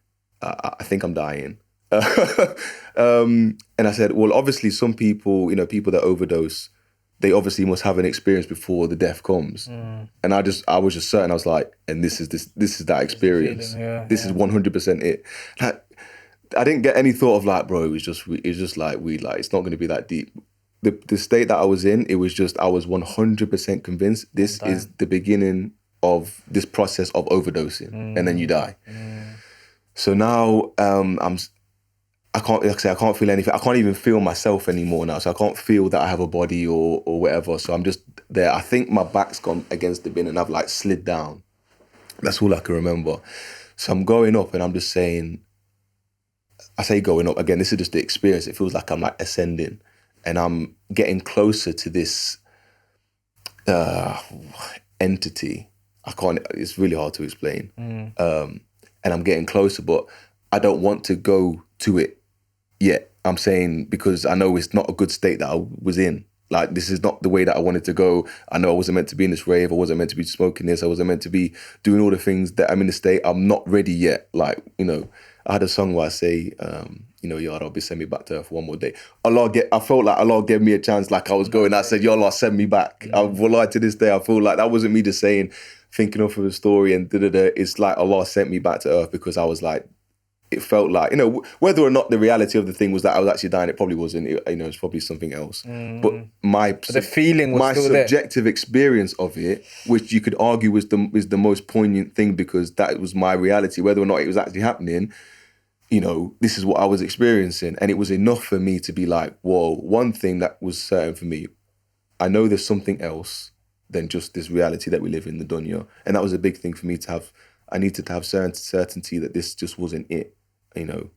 I think I'm dying. And I said, well, obviously some people, people that overdose, they obviously must have an experience before the death comes. And I was just certain. I was like, and this is that experience. This is 100% it. Like, I didn't get any thought of like, bro, it was just like weed. Like, it's not going to be that deep. The state that I was in, it was just, I was 100% convinced this is the beginning of this process of overdosing, and then you die. So now I can't, like I say, I can't feel anything. I can't even feel myself anymore now. So I can't feel that I have a body or whatever. So I'm just there. I think my back's gone against the bin and I've like slid down. That's all I can remember. So I'm going up and I'm just saying, I say going up, again, this is just the experience. It feels like I'm like ascending and I'm getting closer to this entity. It's really hard to explain. And I'm getting closer, but I don't want to go to it yet. I'm saying because I know it's not a good state that I was in. Like, this is not the way that I wanted to go. I know I wasn't meant to be in this rave. I wasn't meant to be smoking this. I wasn't meant to be doing all the things that I'm in the state. I'm not ready yet. Like, you know, I had a song where I say, you know, Ya Rabbi, send me back to earth one more day. I felt like Allah gave me a chance, like I was going. I said, Ya Allah, send me back. Wallahi, to this day, I feel like that wasn't me just saying, thinking of the story and da-da-da. It's like Allah sent me back to earth because I was like, it felt like, you know, whether or not the reality of the thing was that I was actually dying, it probably wasn't. You know, it's probably something else. But the feeling was my still there. subjective experience of it, which you could argue was the most poignant thing because that was my reality, whether or not it was actually happening. You know, this is what I was experiencing, and it was enough for me to be like, whoa. One thing that was certain for me, I know there's something else than just this reality that we live in, the dunya, and that was a big thing for me to have. I needed to have certainty that this just wasn't it. You know,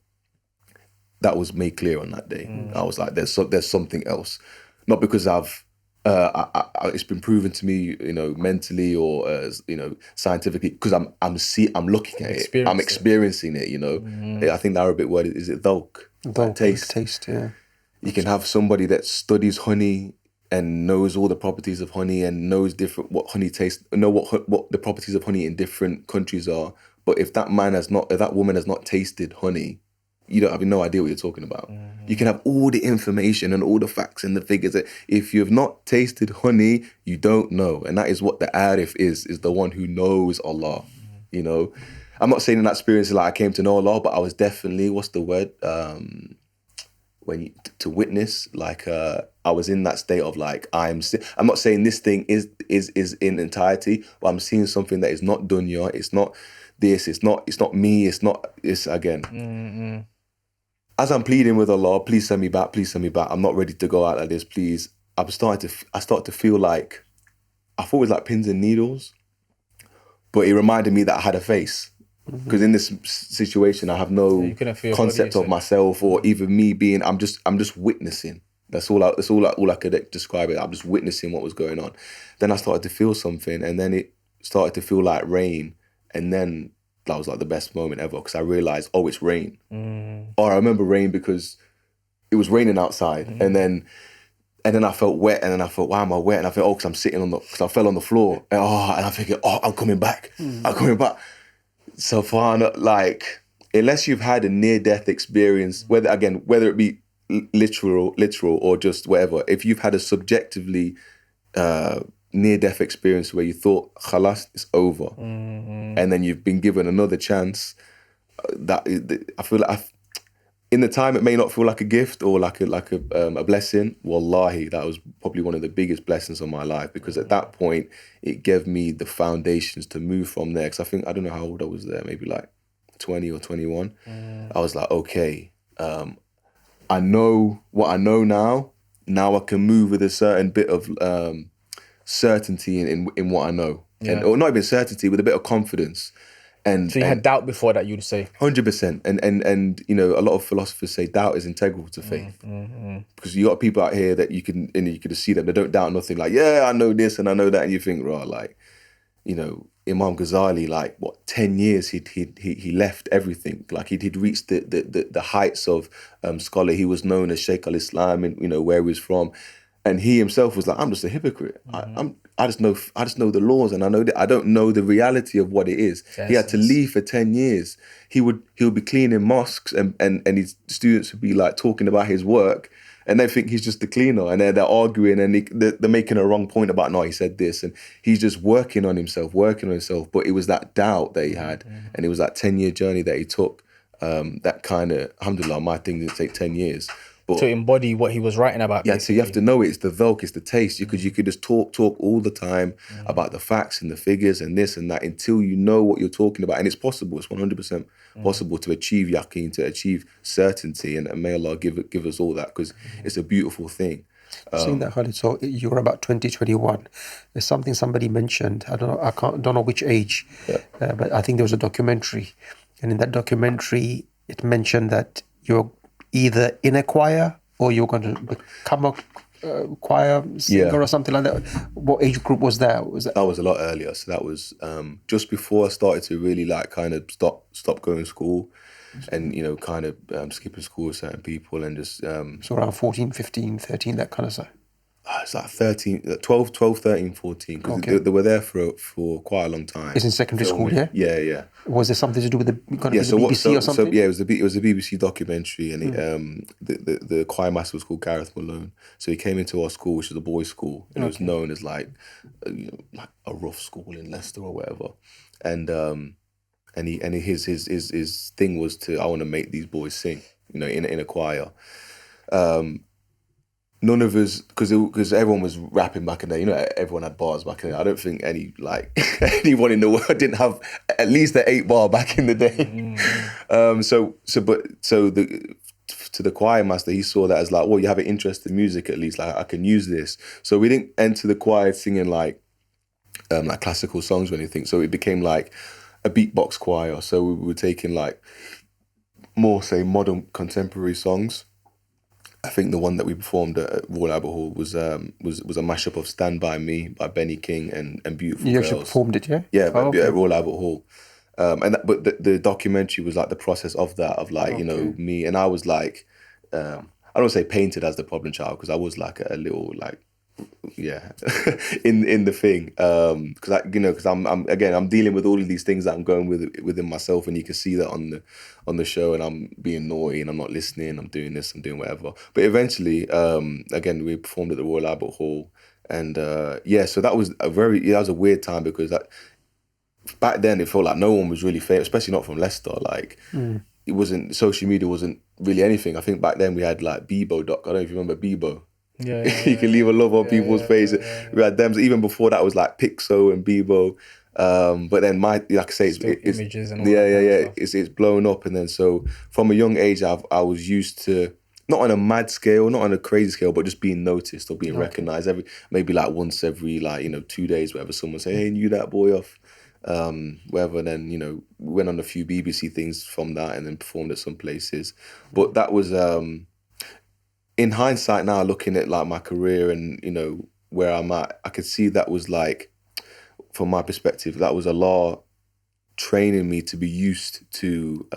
that was made clear on that day. I was like, there's something else, not because it's been proven to me, you know, mentally or you know, scientifically, because I'm looking at it, I'm experiencing it. You know, I think the Arabic word is it dhawq, taste. Yeah, you can have somebody that studies honey and knows all the properties of honey and knows what honey tastes, know what the properties of honey in different countries are. But if that woman has not tasted honey, you don't have no idea what you're talking about. You can have all the information and all the facts and the figures. If you have not tasted honey, you don't know. And that is what the Arif is the one who knows Allah. You know, I'm not saying in that experience like I came to know Allah, but I was definitely, what's the word? To witness, like I was in that state of like, I'm not saying this thing is in entirety, but I'm seeing something that is not dunya, it's not this, it's not me, it's again. As I'm pleading with Allah, please send me back, I'm not ready to go out like this, please. I start to feel like, I thought it was like pins and needles, but it reminded me that I had a face. Because in this situation, I have no concept of myself or even me being. I'm just witnessing. That's all I could describe it. I'm just witnessing what was going on. Then I started to feel something, and then it started to feel like rain, and then that was like the best moment ever because I realized, oh, it's rain. Or I remember rain because it was raining outside, and then I felt wet, and then I thought, why am I wet? And I felt, oh, because I fell on the floor, and I'm thinking, oh, I'm coming back. So far, like, unless you've had a near-death experience, whether it be literal or just whatever, if you've had a subjectively near-death experience where you thought, khalas, it's over, and then you've been given another chance, I feel like in the time it may not feel like a gift or like a blessing. Wallahi, that was probably one of the biggest blessings of my life because at that point it gave me the foundations to move from there. Because I don't know how old I was there, maybe like 20 or 21. I was like, okay, I know what I know now. Now I can move with a certain bit of certainty in what I know, or not even certainty, with a bit of confidence. So you had doubt before that, you'd say? 100%. And you know, a lot of philosophers say doubt is integral to faith. Because you got people out here that you can just see them, they don't doubt nothing. Like, yeah, I know this and I know that. And you think, right, like, you know, Imam Ghazali, like, 10 years he left everything. Like, he'd reached the heights of scholar. He was known as Sheikh al-Islam and, you know, where he was from. And he himself was like, I'm just a hypocrite. I just know the laws, and I know that I don't know the reality of what it is. He had to leave for 10 years. He would be cleaning mosques, and his students would be like talking about his work, and they think he's just the cleaner, and they're arguing, and they're making a wrong point about, no, he said this, and he's just working on himself. But it was that doubt that he had, and it was that 10-year journey that he took. That kind of, alhamdulillah, my thing didn't take 10 years. To embody what he was writing about. Yeah, basically. So you have to know it's the dhawq, it's the taste, because you could just talk all the time about the facts and the figures and this and that until you know what you're talking about. And it's possible, it's 100% possible to achieve yaqeen, to achieve certainty, and may Allah give us all that, because it's a beautiful thing. Saying that, Khxled, so you were about 2021. There's something somebody mentioned, I don't know which age, but I think there was a documentary. And in that documentary, it mentioned that you're either in a choir or you're going to become a choir singer or something like that. What age group was that? That was a lot earlier. So that was just before I started to really like kind of stop going to school. and kind of skipping school with certain people and just So around 14, 15, 13, that kind of stuff. it's like 12, 13, 14 because Okay. they were there for quite a long time. It's in secondary school, yeah? Yeah. Was there something to do with the So BBC or something? So yeah, it was a BBC documentary, and the choir master was called Gareth Malone. So he came into our school, which is a boys' school, and it was known as like a rough school in Leicester or whatever. And his thing was I want to make these boys sing, in a choir. None of us, because everyone was rapping back in the day. Everyone had bars back in the day. I don't think anyone in the world didn't have at least an 8-bar back in the day. To the choir master, he saw that as like, well, you have an interest in music at least. Like, I can use this. So we didn't enter the choir singing like classical songs or anything. So it became like a beatbox choir. So we were taking like more, say, modern contemporary songs. I think the one that we performed at Royal Albert Hall was a mashup of "Stand By Me" by Benny King and "Beautiful Girls." You actually performed it, yeah? Yeah, at Royal Albert Hall. But the documentary was like the process of that, of like, me, and I was like, I don't want to say painted as the problem child, because I was like a little like, yeah, in the thing, because I'm dealing with all of these things that I'm going within myself, and you can see that on the show, and I'm being naughty and I'm not listening, I'm doing this, I'm doing whatever. But eventually, again, we performed at the Royal Albert Hall, and so that was a weird time, because back then it felt like no one was really famous, especially not from Leicester. Like it wasn't, social media wasn't really anything. I think back then we had like Bebo Doc. I don't know if you remember Bebo. Yeah, You can leave a love on people's faces. We had them. Even before that was like Pixo and Bebo. But then like I say, it's images and all that stuff. It's blown up. And then so from a young age, I was used to, not on a mad scale, not on a crazy scale, but just being noticed or being recognized maybe like once every 2 days, whatever. Someone say, "Hey, knew that boy off." Whatever. Then we went on a few BBC things from that, and then performed at some places. But that was in hindsight now, looking at like my career and where I'm at, I could see that was like, from my perspective, that was Allah training me to be used to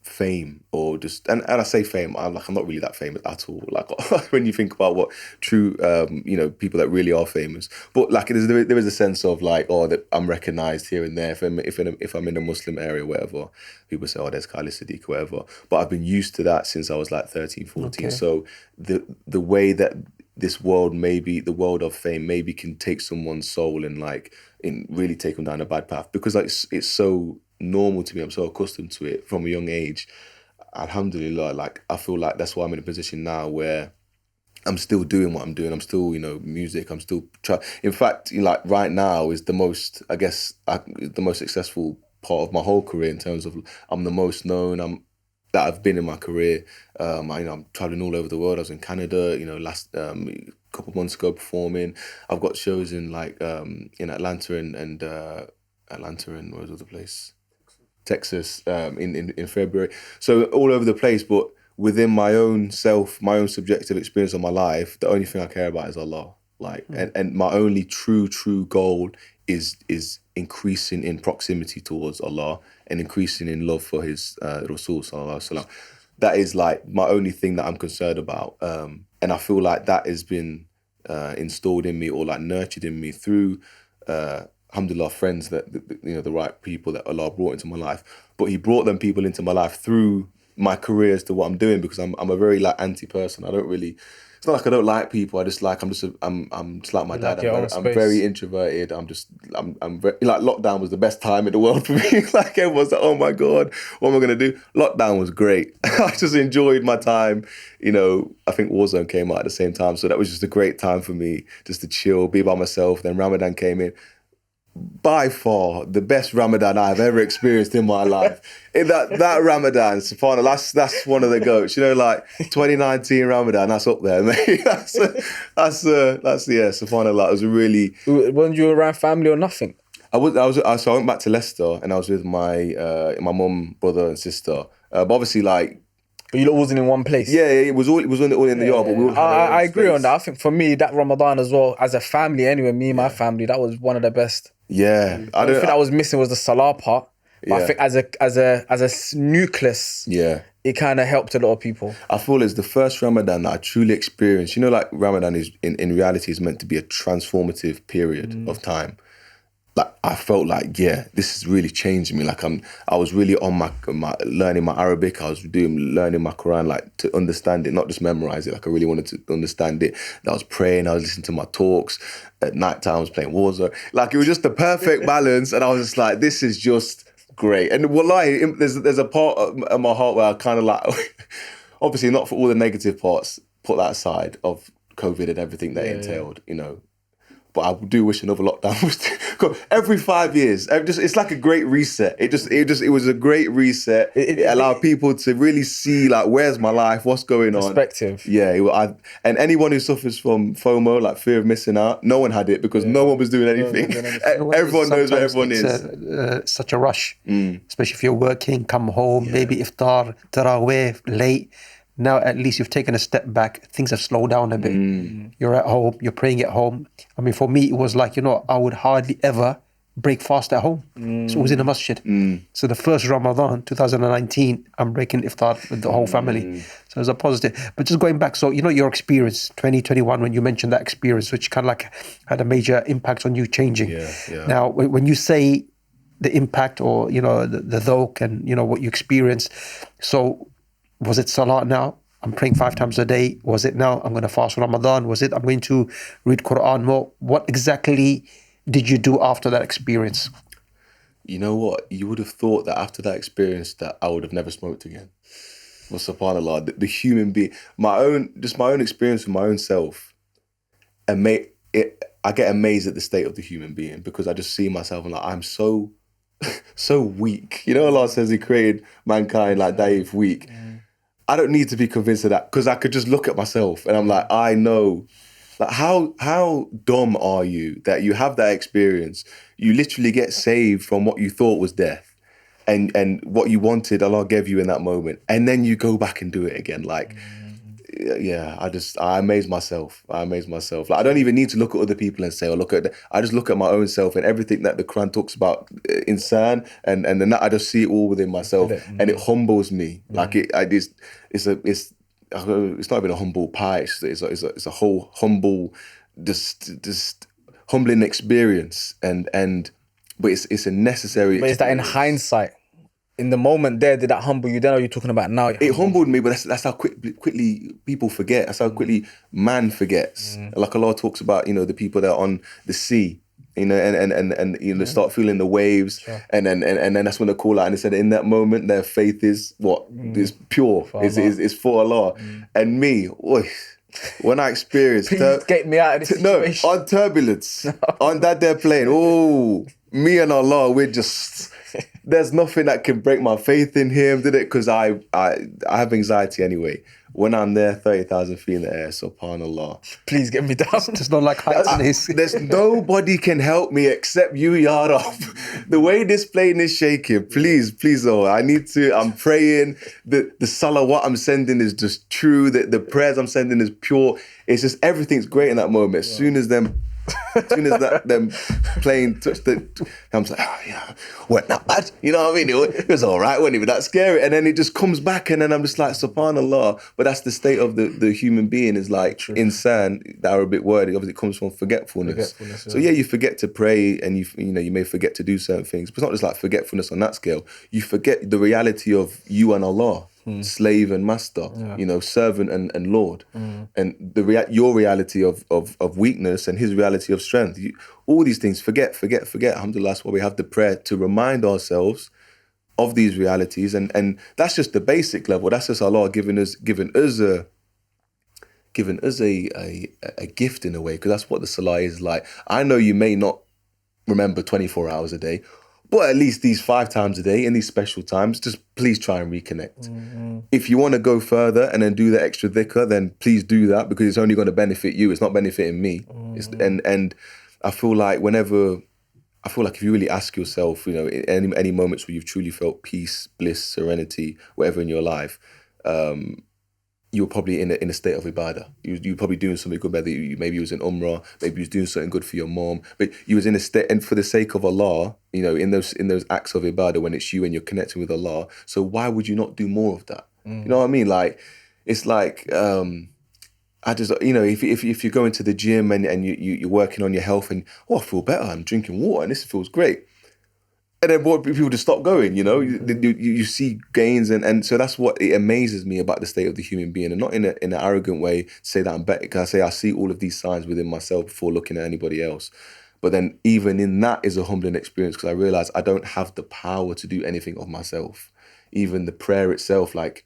fame, or just, and I say fame, I'm not really that famous at all. Like when you think about what true people that really are famous, but like there is a sense of like, that I'm recognized here and there. If I'm in a Muslim area, whatever, people say, there's Khxled Siddiq, whatever. But I've been used to that since I was like 13, 14. Okay. So the way that this world, maybe the world of fame, maybe can take someone's soul and really take them down a bad path, because like it's so normal to me. I'm so accustomed to it from a young age. Alhamdulillah, like I feel like that's why I'm in a position now where I'm still doing what I'm doing. I'm still, music. I'm still trying. In fact, like right now is the most, I guess, the most successful part of my whole career in terms of I'm the most known that I've been in my career. I'm traveling all over the world. I was in Canada, last couple of months ago performing. I've got shows in in Atlanta and Atlanta and where was the other place? Texas in February. So all over the place, but within my own self, my own subjective experience of my life, the only thing I care about is Allah. And my only true goal is increasing in proximity towards Allah and increasing in love for his Rasul sallallahu alaihi wasallam. That is like my only thing that I'm concerned about. And I feel like that has been installed in me, or like nurtured in me through alhamdulillah, friends that the right people that Allah brought into my life. But He brought them people into my life through my career as to what I'm doing, because I'm a very anti person. I don't really. It's not like I don't like people. I'm just like my dad. I'm very introverted. I'm very, like, lockdown was the best time in the world for me. Like everyone's like, oh my God, what am I gonna do? Lockdown was great. I just enjoyed my time. I think Warzone came out at the same time, so that was just a great time for me, just to chill, be by myself. Then Ramadan came in. By far the best Ramadan I've ever experienced in my life. That Ramadan, subhanAllah, that's one of the goats. 2019 Ramadan, that's up there, mate. That's subhanAllah. It was a really. Weren't you around family or nothing? So I went back to Leicester and I was with my mum, brother, and sister. But obviously, But you wasn't in one place. Yeah, it was all in the yard. But we all had I agree on that. I think for me, that Ramadan as well, as a family anyway, me and my family, that was one of the best. Yeah. The thing I was missing was the Salah part. But I think as a nucleus, it kind of helped a lot of people. I feel it's the first Ramadan that I truly experienced. You know, like Ramadan is in reality is meant to be a transformative period of time. Like I felt like, this is really changing me. Like I was really on my learning my Arabic. I was learning my Quran, like to understand it, not just memorize it. Like I really wanted to understand it. I was praying. I was listening to my talks at night time. I was playing Warzone. Like it was just the perfect balance. And I was just like, this is just great. And wallahi, there's a part of my heart where I kind of like, obviously not for all the negative parts, put that aside of COVID and everything that entailed, you know. But I do wish another lockdown was every 5 years. It's like a great reset. It was a great reset. It allowed people to really see like where's my life, what's going on. Perspective. Yeah, and anyone who suffers from FOMO, like fear of missing out, no one had it because no one was doing anything. Everyone knows where everyone is. Such a rush, especially if you're working, come home, maybe iftar, tarawih, late. Now at least you've taken a step back. Things have slowed down a bit. You're at home. You're praying at home. I mean, for me, it was like, I would hardly ever break fast at home. So it was in a masjid. So the first Ramadan, 2019, I'm breaking iftar with the whole family. So it was a positive. But just going back, so your experience, 2021, when you mentioned that experience, which kind of like had a major impact on you changing. Now, when you say the impact or, the dhawq and, what you experienced, so was it Salah now? I'm praying 5 times a day. Was it now I'm going to fast Ramadan? Was it I'm going to read Quran more? What exactly did you do after that experience? You know what? You would have thought that after that experience that I would have never smoked again. Well, subhanAllah, the human being, my own experience with my own self, I get amazed at the state of the human being because I just see myself and like I'm so weak. Allah says He created mankind like Dave weak. I don't need to be convinced of that because I could just look at myself and I'm like, I know. Like how dumb are you that you have that experience? You literally get saved from what you thought was death and what you wanted, Allah gave you in that moment. And then you go back and do it again. Like, I amaze myself. Like, I don't even need to look at other people and say, I just look at my own self and everything that the Quran talks about insan and then I just see it all within myself and it humbles me. Like it's not even a humble pie. It's a whole humble, just humbling experience but it's a necessary. But is that in hindsight? In the moment there, did that humble you then, or are you talking about now? It humbled me, but that's how quickly people forget. That's how quickly man forgets. Like Allah talks about, the people that are on the sea, and start feeling the waves, and then that's when they call out and they said in that moment their faith is what is pure, is for Allah. And me, when I experienced, please get me out of this situation. On turbulence, on that there plane, me and Allah, we're just. There's nothing that can break my faith in Him, did it? Because I have anxiety anyway. When I'm there, 30,000 feet in the air, subhanAllah. Please get me down. It's not like heights. There's nobody can help me except you, Ya Rab. The way this plane is shaking, please, I'm praying. The salawat I'm sending is just true. The prayers I'm sending is pure. It's just, everything's great in that moment. As soon as them plane touched I was like, what, not bad? You know what I mean? It was all right, wasn't even that scary. And then it just comes back and then I'm just like, subhanAllah. But that's the state of the human being is like insan, the Arabic word, it obviously comes from forgetfulness. So you forget to pray and you may forget to do certain things. But it's not just like forgetfulness on that scale. You forget the reality of you and Allah. Slave and master, servant and Lord, and your reality of weakness and His reality of strength. All these things, forget. Alhamdulillah, that's why we have the prayer to remind ourselves of these realities, and that's just the basic level. That's just Allah giving us a gift in a way, because that's what the salah is like. I know you may not remember 24 hours a day. But at least these 5 times a day in these special times, just please try and reconnect. If you want to go further and then do the extra dhikr, then please do that because it's only going to benefit you. It's not benefiting me. And I feel like if you really ask yourself, any moments where you've truly felt peace, bliss, serenity, whatever in your life, you were probably in a state of ibadah. You were probably doing something good. Maybe you was in umrah, maybe you was doing something good for your mom, but you was in a state, and for the sake of Allah, in those acts of ibadah, when it's you and you're connecting with Allah. So why would you not do more of that? You know what I mean? Like, it's like, I just, if you're going to the gym and you're working on your health and, I feel better, I'm drinking water and this feels great. And then more people just stop going, you see gains. And so that's what it amazes me about the state of the human being, and not in an arrogant way to say that I'm better. Because I see all of these signs within myself before looking at anybody else. But then even in that is a humbling experience, because I realize I don't have the power to do anything of myself. Even the prayer itself, like,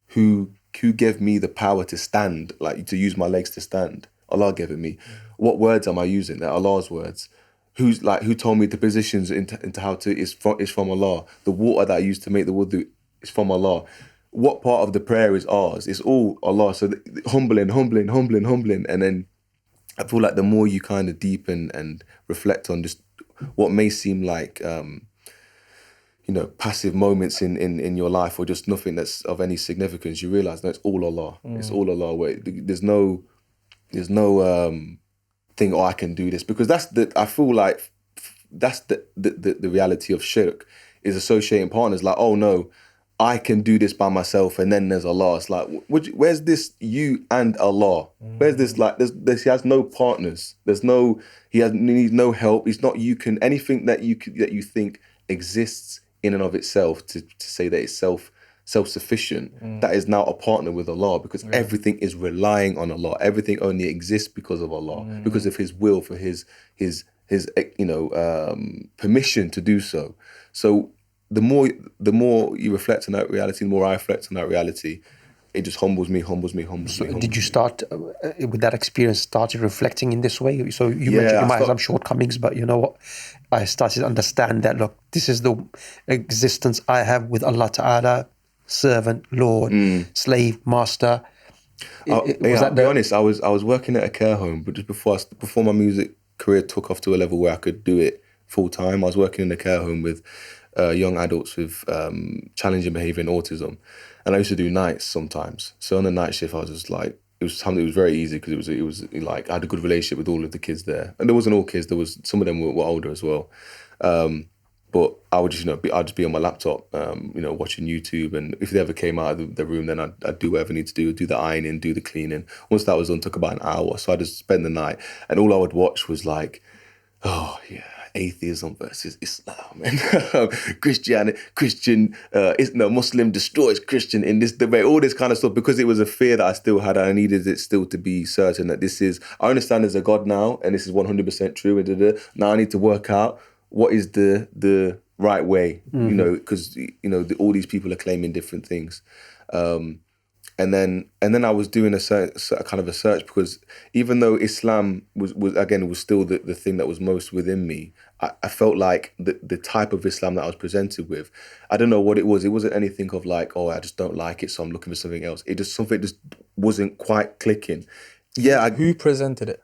who gave me the power to stand, like to use my legs to stand? Allah gave it me. What words am I using? They're Allah's words. Who told me the positions into how to is from Allah. The water that I used to make the wudu is from Allah. What part of the prayer is ours? It's all Allah. So humbling. And then I feel like the more you kind of deepen and reflect on just what may seem like passive moments in your life, or just nothing that's of any significance, you realize no, it's all Allah. It's all Allah. There's no thing, I can do this, because I feel like that's the reality of shirk, is associating partners. Like, oh no, I can do this by myself, and then there's Allah. It's like, where's this you and Allah? Where's this, like, he has no partners. He needs no help. He's not, anything that you think exists in and of itself to say that it's self-sufficient, that is now a partner with Allah, because everything is relying on Allah. Everything only exists because of Allah, because of His will, for His permission to do so. So the more you reflect on that reality, the more I reflect on that reality, it just humbles me. Did you start with that experience, started reflecting in this way? So you mentioned you might have some shortcomings, but you know what? I started to understand that, look, this is the existence I have with Allah Ta'ala, servant, Lord, slave, master. I'll be honest, I was working at a care home, but just before my music career took off to a level where I could do it full time, I was working in a care home with young adults with challenging behaviour and autism. And I used to do nights sometimes. So on the night shift, I was just like, it was something that was very easy, because it was like I had a good relationship with all of the kids there. And there wasn't all kids, some of them were older as well. But I would just, I'd just be on my laptop, watching YouTube. And if they ever came out of the room, then I'd do whatever I need to do the ironing, do the cleaning. Once that was done, it took about an hour. So I just spend the night. And all I would watch was like, atheism versus Islam, and Muslim destroys Christian in this debate, all this kind of stuff, because it was a fear that I still had. I needed it still to be certain that I understand there's a God now, and this is 100% true. And now I need to work out what is the right way, because all these people are claiming different things. And then I was doing a kind of a search, because even though Islam was still the thing that was most within me, I felt like the type of Islam that I was presented with, I don't know what it was. It wasn't anything of like, I just don't like it, so I'm looking for something else. Something just wasn't quite clicking. Yeah. Who presented it?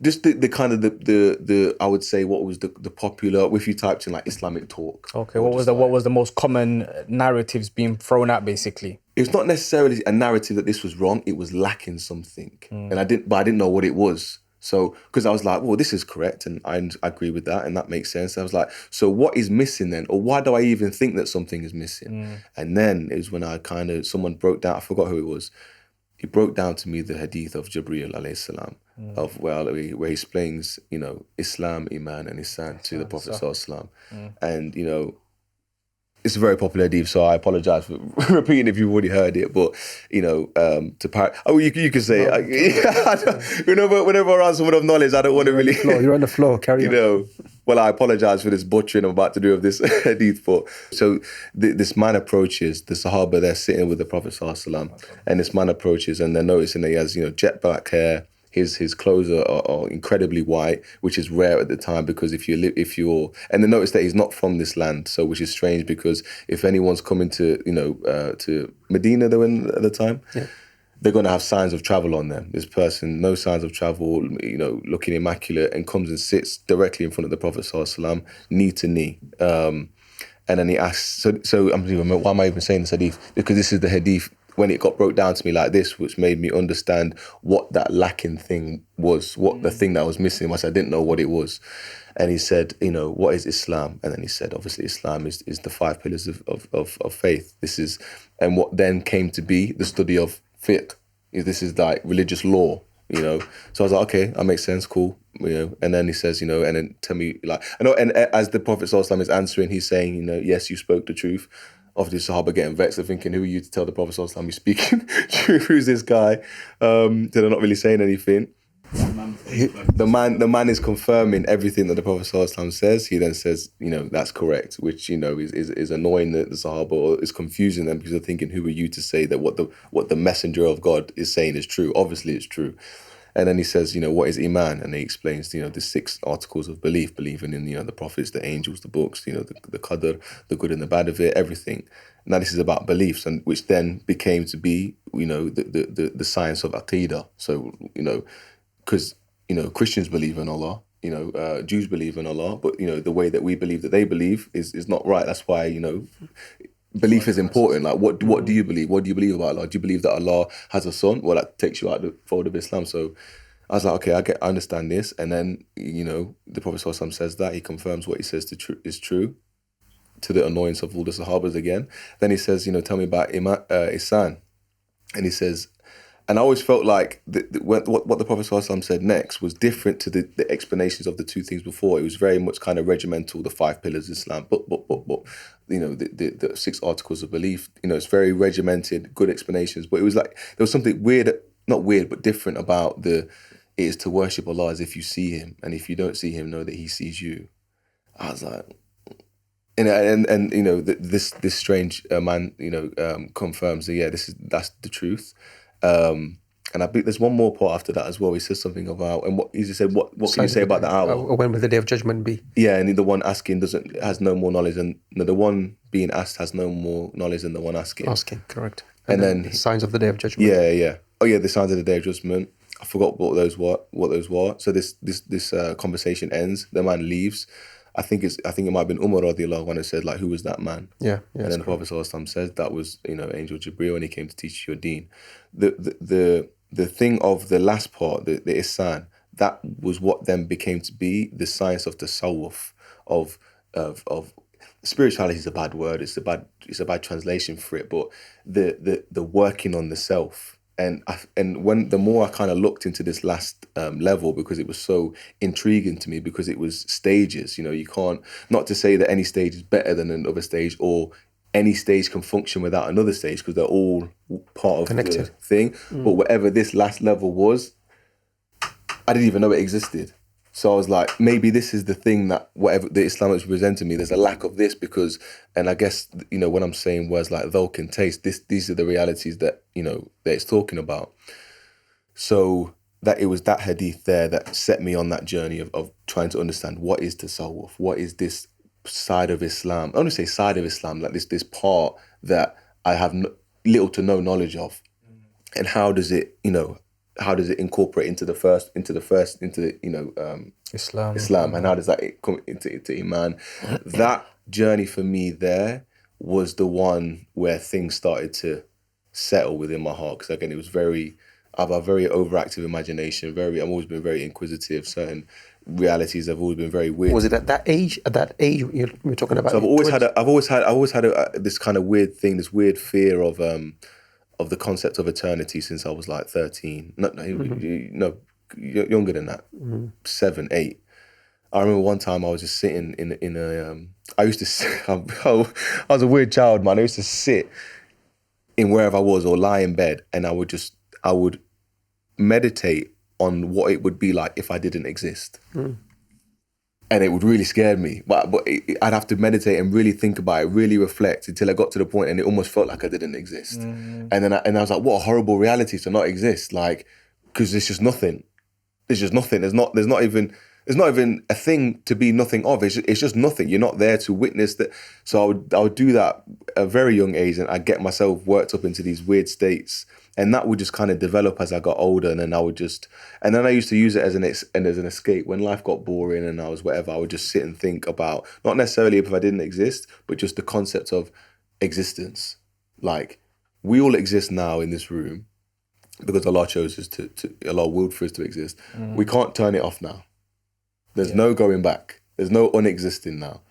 Just the kind of the I would say, what was the popular, if you typed in like Islamic talk. Okay, what was the most common narratives being thrown at, basically? It's not necessarily a narrative that this was wrong. It was lacking something, and I didn't know what it was. So because I was like, well, this is correct, and I agree with that, and that makes sense. I was like, so what is missing then, or why do I even think that something is missing? And then it was when someone broke down. I forgot who it was. He broke down to me the hadith of Jibreel alayhi salam, where he explains, Islam, Iman, and Ihsan to the Prophet sallallahu alaihi wasallam, and it's a very popular hadith, so I apologize for repeating if you've already heard it. But you can say it. Whenever around someone of knowledge, I don't want to really. You're on the floor. Carry on. Well, I apologize for this butchering I'm about to do of this hadith. But so this man approaches the Sahaba. They're sitting with the Prophet sallallahu alaihi wasallam, and this man approaches, and they're noticing that he has jet black hair. His clothes are incredibly white, which is rare at the time, because and they notice that he's not from this land, so which is strange, because if anyone's coming to Medina at the time, they're going to have signs of travel on them. This person, no signs of travel, looking immaculate, and comes and sits directly in front of the Prophet sallallahu alaihi wasallam, knee to knee. And then he asks, so I'm thinking, why am I even saying this hadith? Because this is the hadith when it got broke down to me like this, which made me understand what that lacking thing was, what the thing that was missing was. I didn't know what it was. And he said, what is Islam? And then he said, obviously, Islam is the 5 pillars of faith. This is, and what then came to be the study of fiqh. This is like religious law, So I was like, okay, that makes sense, cool, And then he says, and then tell me, like, I know, and as the Prophet ﷺ is answering, he's saying, yes, you spoke the truth. Obviously, Sahaba getting vexed, they're thinking, who are you to tell the Prophet ﷺ you're speaking truth? Who's this guy? So they're not really saying anything. The man is confirming everything that the Prophet ﷺ says. He then says, that's correct, which is annoying the Sahaba, or is confusing them, because they're thinking, who are you to say that what the messenger of God is saying is true? Obviously, it's true. And then he says, what is Iman? And he explains, the 6 articles of belief, believing in, the prophets, the angels, the books, the qadr, the good and the bad of it, everything. Now this is about beliefs, and which then became to be, the science of Aqidah. So, because, Christians believe in Allah, Jews believe in Allah, but, the way that we believe that they believe is not right. That's why, belief is important. Like, what do you believe? What do you believe about Allah? Do you believe that Allah has a son? Well, that takes you out the fold of Islam. So I was like, okay, I understand this. And then, the Prophet ﷺ says that. He confirms what he says is true, to the annoyance of all the Sahabas again. Then he says, tell me about Ihsan. And he says, and I always felt like what the Prophet ﷺ said next was different to the explanations of the 2 things before. It was very much kind of regimental, the 5 pillars of Islam, but the 6 articles of belief. It's very regimented, good explanations. But it was like there was something weird, not weird, but different about it is to worship Allah as if you see Him, and if you don't see Him, know that He sees you. I was like, and this strange man, confirms that that's the truth. And I think there's one more part after that as well. He says something about, and he said, what can you say about the hour? When will the day of judgment be? Yeah, and the one asking has no more knowledge, and the one being asked has no more knowledge than the one asking. Asking, correct. And then the signs of the day of judgment. Yeah. Oh yeah, the signs of the day of judgment. I forgot what those were. So this conversation ends. The man leaves. I think it might have been Umar radiallahu anhu said, like, who was that man? Yeah. And then the Prophet ﷺ says that was, Angel Jibreel, and he came to teach you your deen. The thing of the last part, the ihsan, that was what then became to be the science of tasawwuf, of spirituality is a bad word. It's a bad translation for it, but the working on the self. And when the more I kind of looked into this last level, because it was so intriguing to me, because it was stages. You can't, not to say that any stage is better than another stage, or any stage can function without another stage, because they're all part of connected the thing. But whatever this last level was, I didn't even know it existed. So I was like, maybe this is the thing that whatever the Islam is presenting me, there's a lack of this, because, and I guess, when I'm saying words like dhawq and taste, these are the realities that, that it's talking about. So that it was that hadith there that set me on that journey of trying to understand what is tasawwuf, what is this side of Islam. I don't want to say side of Islam, like this part that I have little to no knowledge of. And how does it, incorporate into Islam, and how does that come into Iman? That journey for me there was the one where things started to settle within my heart, because again, I have a very overactive imagination. I've always been very inquisitive. Certain realities have always been very weird. Was it at that age? At that age you're talking about? So I've always had this kind of weird thing, this weird fear of the concept of eternity since I was like 13. No, younger than that, 7, 8. I remember one time I was just sitting in a. I used to sit, I was a weird child, man. I used to sit in wherever I was or lie in bed, and I would meditate on what it would be like if I didn't exist. And it would really scare me. But I'd have to meditate and really think about it, really reflect, until I got to the point and it almost felt like I didn't exist. And then I was like, what a horrible reality to not exist. Like, because there's just nothing. There's just nothing. There's not even a thing to be nothing of. It's just nothing. You're not there to witness that. So I would do that at a very young age, and I'd get myself worked up into these weird states. And that would just kind of develop as I got older. And then I used to use it as an escape. When life got boring and I was whatever, I would just sit and think about, not necessarily if I didn't exist, but just the concept of existence. Like, we all exist now in this room because Allah chose us Allah willed for us to exist. We can't turn it off now. There's no going back. There's no unexisting now.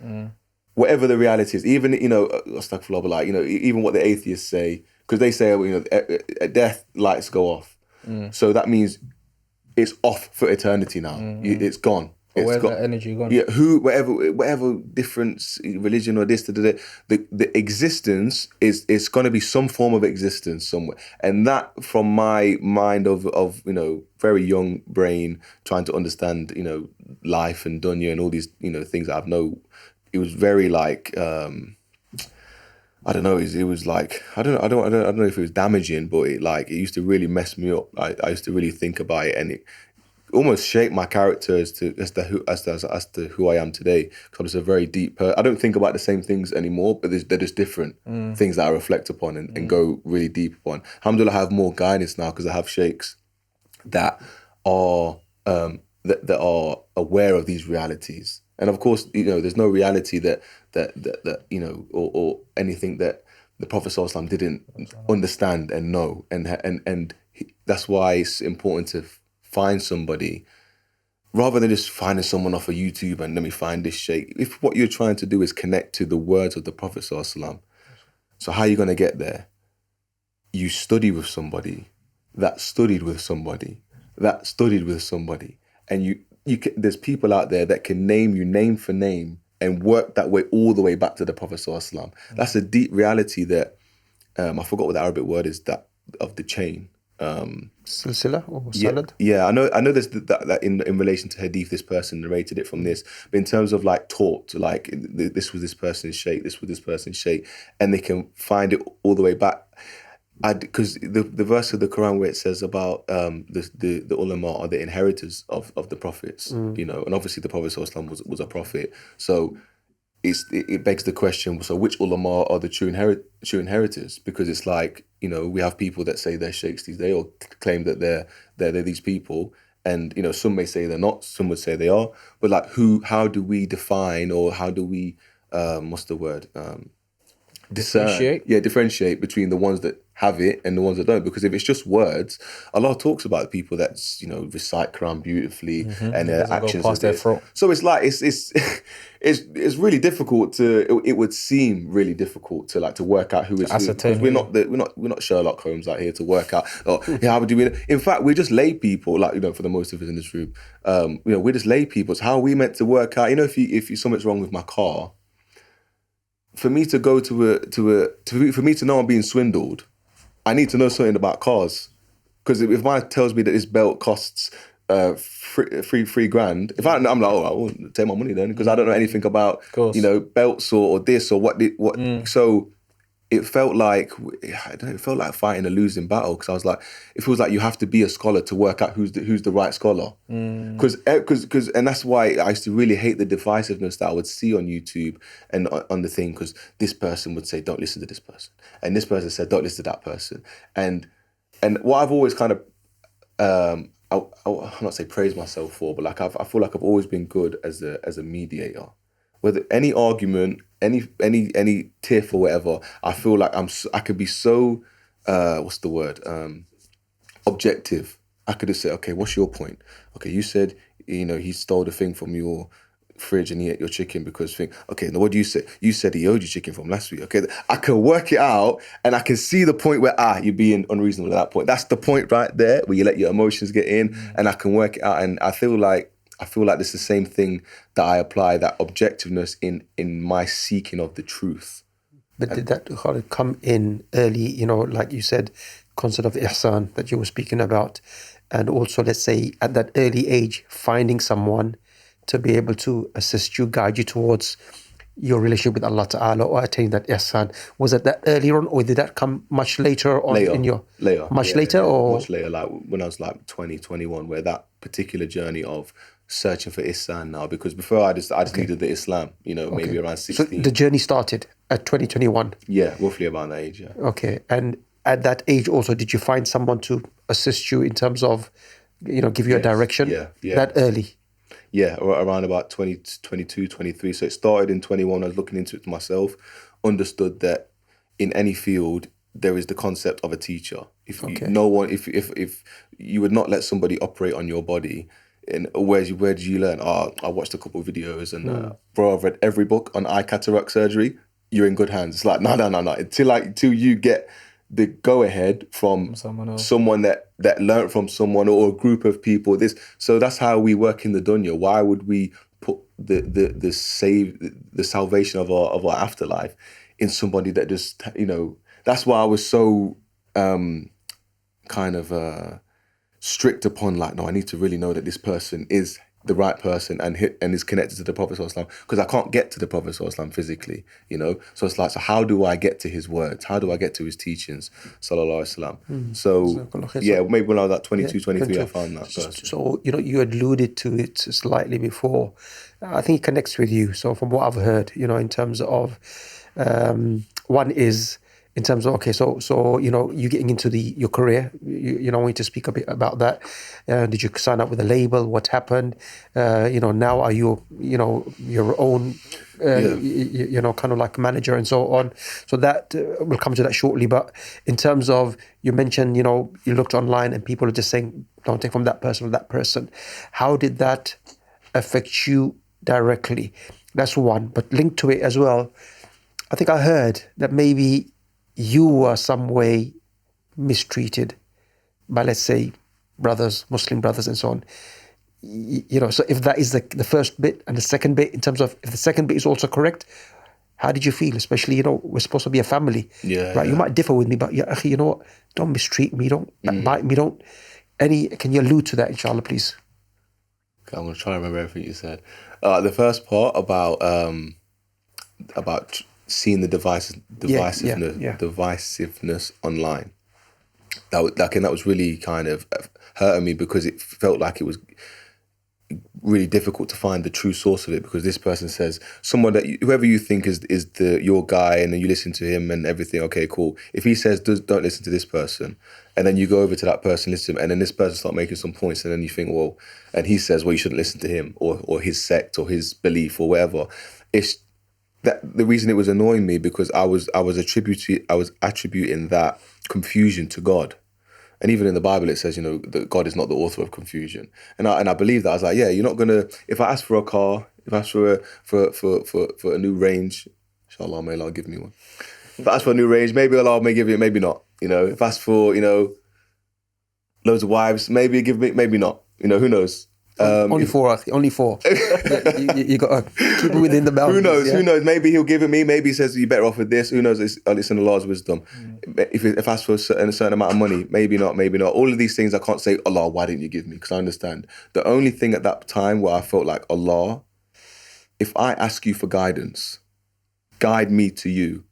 Whatever the reality is, even, astaghfirullah, like, even what the atheists say, because they say, at death, lights go off. So that means it's off for eternity now. It's gone. Where's the energy gone? Yeah, whatever difference, religion or this, the existence is going to be some form of existence somewhere, and that, from my mind of very young brain trying to understand life and dunya and all these things that I've known, it was very like I don't know. It was like I don't know if it was damaging, but it used to really mess me up. I used to really think about it, and it almost shaped my character as to who I am today. Because I'm just a very deep. I don't think about the same things anymore, but they're just different things that I reflect upon and go really deep upon. Alhamdulillah, I have more guidance now because I have sheikhs that are that are aware of these realities. And of course, there's no reality that or anything that the Prophet ﷺ didn't understand and know, and that's why it's important to find somebody rather than just finding someone off of YouTube and let me find this sheikh. If what you're trying to do is connect to the words of the Prophet ﷺ, so how are you going to get there? You study with somebody that studied with somebody that studied with somebody, and there's people out there that can name you name for name and work that way all the way back to the Prophet ﷺ. That's a deep reality that I forgot what the Arabic word is, that of the chain. Silsila or sanad? Yeah, I know there's that in relation to hadith, this person narrated it from this, but in terms of like taught, like this was this person's shaykh, this was this person's shaykh, and they can find it all the way back. Because the verse of the Quran where it says about the ulama are the inheritors of the prophets, and obviously the Prophet ﷺ was a prophet, so it begs the question: so which ulama are the true inheritors? Because it's like we have people that say they're sheikhs these days, or claim that they're these people, and some may say they're not, some would say they are, but like how do we define, or how do we what's the word? Differentiate between the ones that have it and the ones that don't, because if it's just words, Allah talks about the people that recite Quran beautifully and their actions past their throat. So it's like it's really difficult it would seem really difficult to work out who is who, because we're not Sherlock Holmes out here to work out how would we. In fact, we're just lay people, for the most of us in this room, we're just lay people. So how are we meant to work out? If something's wrong with my car, for me to go for me to know I'm being swindled, I need to know something about cars. Because if mine tells me that this belt costs $3,000, if I'm like, I won't take my money then, because I don't know anything about belts or this or what. So it felt like fighting a losing battle, because I was like, it feels like you have to be a scholar to work out who's the right scholar. Because and that's why I used to really hate the divisiveness that I would see on YouTube and on the thing, because this person would say, don't listen to this person, and this person said, don't listen to that person, and what I've always kind of I'll not say praise myself for, but like I feel like I've always been good as a mediator. Whether any argument, any tiff or whatever, I feel like I could be so what's the word? Objective. I could just say, okay, what's your point? Okay, you said he stole the thing from your fridge and he ate your chicken because okay, now what do you say? You said he owed you chicken from last week. Okay, I can work it out and I can see the point where you're being unreasonable at that point. That's the point right there where you let your emotions get in, and I can work it out. And I feel like it's the same thing that I apply, that objectiveness in my seeking of the truth. But did that come in early, like you said, concept of ihsan that you were speaking about, and also, let's say, at that early age, finding someone to be able to assist you, guide you towards your relationship with Allah Ta'ala, or attaining that ihsan? Was it that earlier on, or did that come much later on? Later. Much later? Or much later, like when I was like 20, 21, where that particular journey of searching for ihsan now, because before I just needed the Islam, maybe around 16. So the journey started at 2021? Yeah, roughly about that age, yeah. Okay, and at that age also, did you find someone to assist you in terms of, give you a direction? Yeah. That early? Yeah, around about 20, 22, 23. So it started in 21. I was looking into it myself, understood that in any field, there is the concept of a teacher. If you would not let somebody operate on your body, and where did you learn? I watched a couple of videos, and bro, I've read every book on eye cataract surgery. You're in good hands. It's like no. Until you get the go ahead from someone that learned from someone or a group of people. So that's how we work in the dunya. Why would we put the salvation of our afterlife in somebody that just, that's why I was so kind of strict upon, like, no, I need to really know that this person is the right person and is connected to the Prophet ﷺ, because I can't get to the Prophet ﷺ physically, So it's like, so how do I get to his words? How do I get to his teachings? Sallallahu Alaihi Wasallam. So yeah, maybe when I was like 22, 23, I found that person. So, you alluded to it slightly before. I think it connects with you. So from what I've heard, in terms of, one is, in terms of, okay, so you getting into your career, you want to speak a bit about that. Did you sign up with a label? What happened? Now are you, your own, kind of like manager and so on. So that, we'll come to that shortly. But in terms of, you mentioned, you looked online and people are just saying, don't take from that person or that person. How did that affect you directly? That's one. But linked to it as well, I think I heard that maybe you were some way mistreated by, let's say, Muslim brothers and so on. So if that is the first bit, and the second bit, in terms of if the second bit is also correct, how did you feel? Especially, we're supposed to be a family. Yeah. Right? You might differ with me, but you know what? Don't mistreat me. Don't bite me. Can you allude to that, inshallah, please? Okay, I'm going to try to remember everything you said. The first part about seeing the divisiveness online. That was really kind of hurting me, because it felt like it was really difficult to find the true source of it, because this person says, someone that whoever you think is your guy, and then you listen to him and everything, okay, cool. If he says don't listen to this person, and then you go over to that person, listen to him, and then this person start making some points, and then you think, well, and he says, well, you shouldn't listen to him or his sect or his belief or whatever. It's that the reason it was annoying me, because I was attributing that confusion to God. And even in the Bible, it says, that God is not the author of confusion. And I believe that. I was like, yeah, you're not gonna. If I ask for a car, if I ask for a new range, inshallah, may Allah give me one. If I ask for a new range, maybe Allah may give it, maybe not. If I ask for loads of wives, maybe He'll give me, maybe not. Who knows? Only four. You got to keep it within the boundaries. Who knows? Maybe He'll give it me. Maybe He says you're better off with this. Who knows? It's in Allah's wisdom. If I ask for a certain amount of money, maybe not. All of these things I can't say, Allah, why didn't you give me? Because I understand. The only thing at that time where I felt like, Allah, if I ask you for guidance, guide me to you.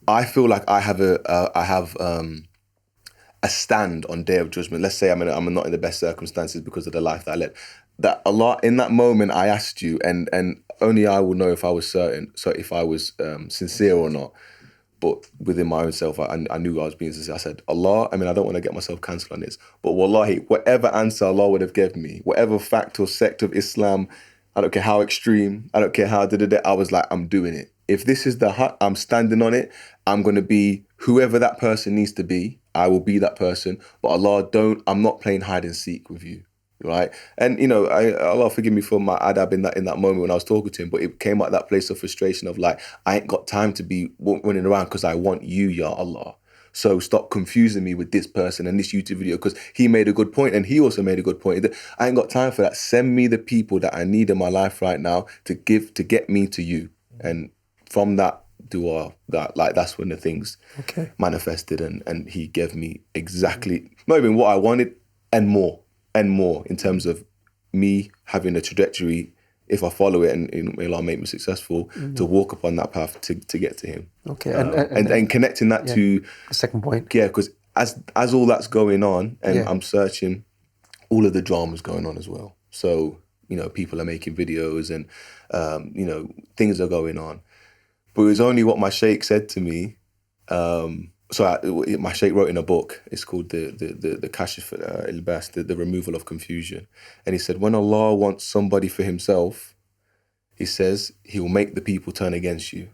I feel like I have a stand on Day of Judgment. Let's say I'm not in the best circumstances because of the life that I led. That Allah, in that moment, I asked you, and only I will know if I was certain, so if I was sincere or not. But within my own self, I knew I was being sincere. I said, Allah, I don't want to get myself cancelled on this, but wallahi, whatever answer Allah would have given me, whatever fact or sect of Islam, I don't care how extreme, I don't care how I was like, I'm doing it. If this is the hut, I'm standing on it. I'm going to be whoever that person needs to be. I will be that person. But Allah, I'm not playing hide and seek with you, right? And, Allah forgive me for my adab in that moment when I was talking to him, but it came at that place of frustration of like, I ain't got time to be running around because I want you, Ya Allah. So stop confusing me with this person and this YouTube video, because he made a good point and he also made a good point. I ain't got time for that. Send me the people that I need in my life right now to get me to you. And from that dua, that's when the things manifested, and he gave me exactly, not even what I wanted, and more in terms of me having a trajectory, if I follow it, and may Allah make me successful, to walk upon that path to get to him. Okay, and connecting that to the second point. Yeah, because as all that's going on, and I'm searching, all of the drama's going on as well. So people are making videos, and things are going on. But it was only what my sheikh said to me. My sheikh wrote in a book. It's called the Khxled, the removal of confusion. And he said, when Allah wants somebody for Himself, He says He will make the people turn against you,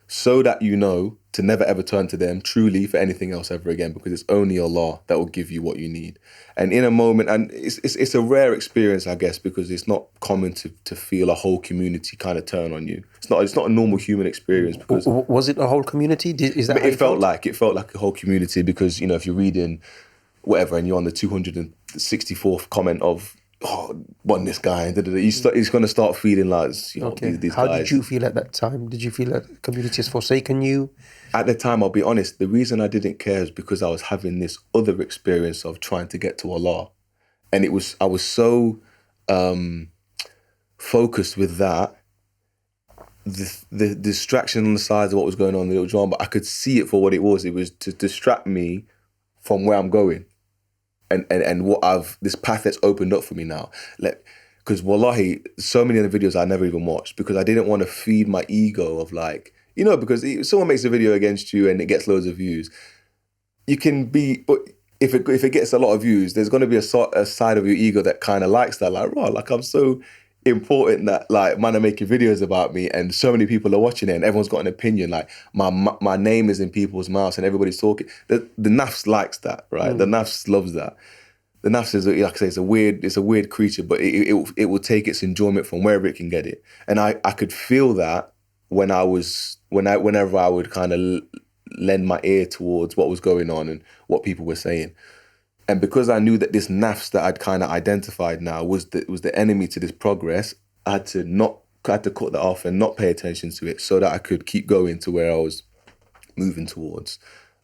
so that you know to never ever turn to them truly for anything else ever again, because it's only Allah that will give you what you need. And in a moment, and it's a rare experience, I guess, because it's not common to feel a whole community kind of turn on you. It's not a normal human experience. Because was it a whole community? Is that? It felt like a whole community, because if you're reading whatever and you're on the 264th comment of, oh, want this guy, he's going to start feeling like, these How guys. did you feel at that time? Did you feel that the community has forsaken you? At the time, I'll be honest, the reason I didn't care is because I was having this other experience of trying to get to Allah. And I was so focused with that, the distraction on the sides of what was going on in the little drama, I could see it for what it was. It was to distract me from where I'm going. And what this path that's opened up for me now. Because wallahi, so many of the videos I never even watched, because I didn't want to feed my ego of like, because if someone makes a video against you and it gets loads of views, you can be, but if it gets a lot of views, there's going to be a side of your ego that kind of likes that, like, right, like I'm so important that like man are making videos about me and so many people are watching it and everyone's got an opinion, like my name is in people's mouths and everybody's talking. The nafs likes that, right? The nafs loves that. The nafs is, like I say, it's a weird creature, but it will take its enjoyment from wherever it can get it. And I could feel that whenever I would kind of lend my ear towards what was going on and what people were saying. And because I knew that this nafs that I'd kind of identified now was the enemy to this progress, I had to cut that off and not pay attention to it so that I could keep going to where I was moving towards.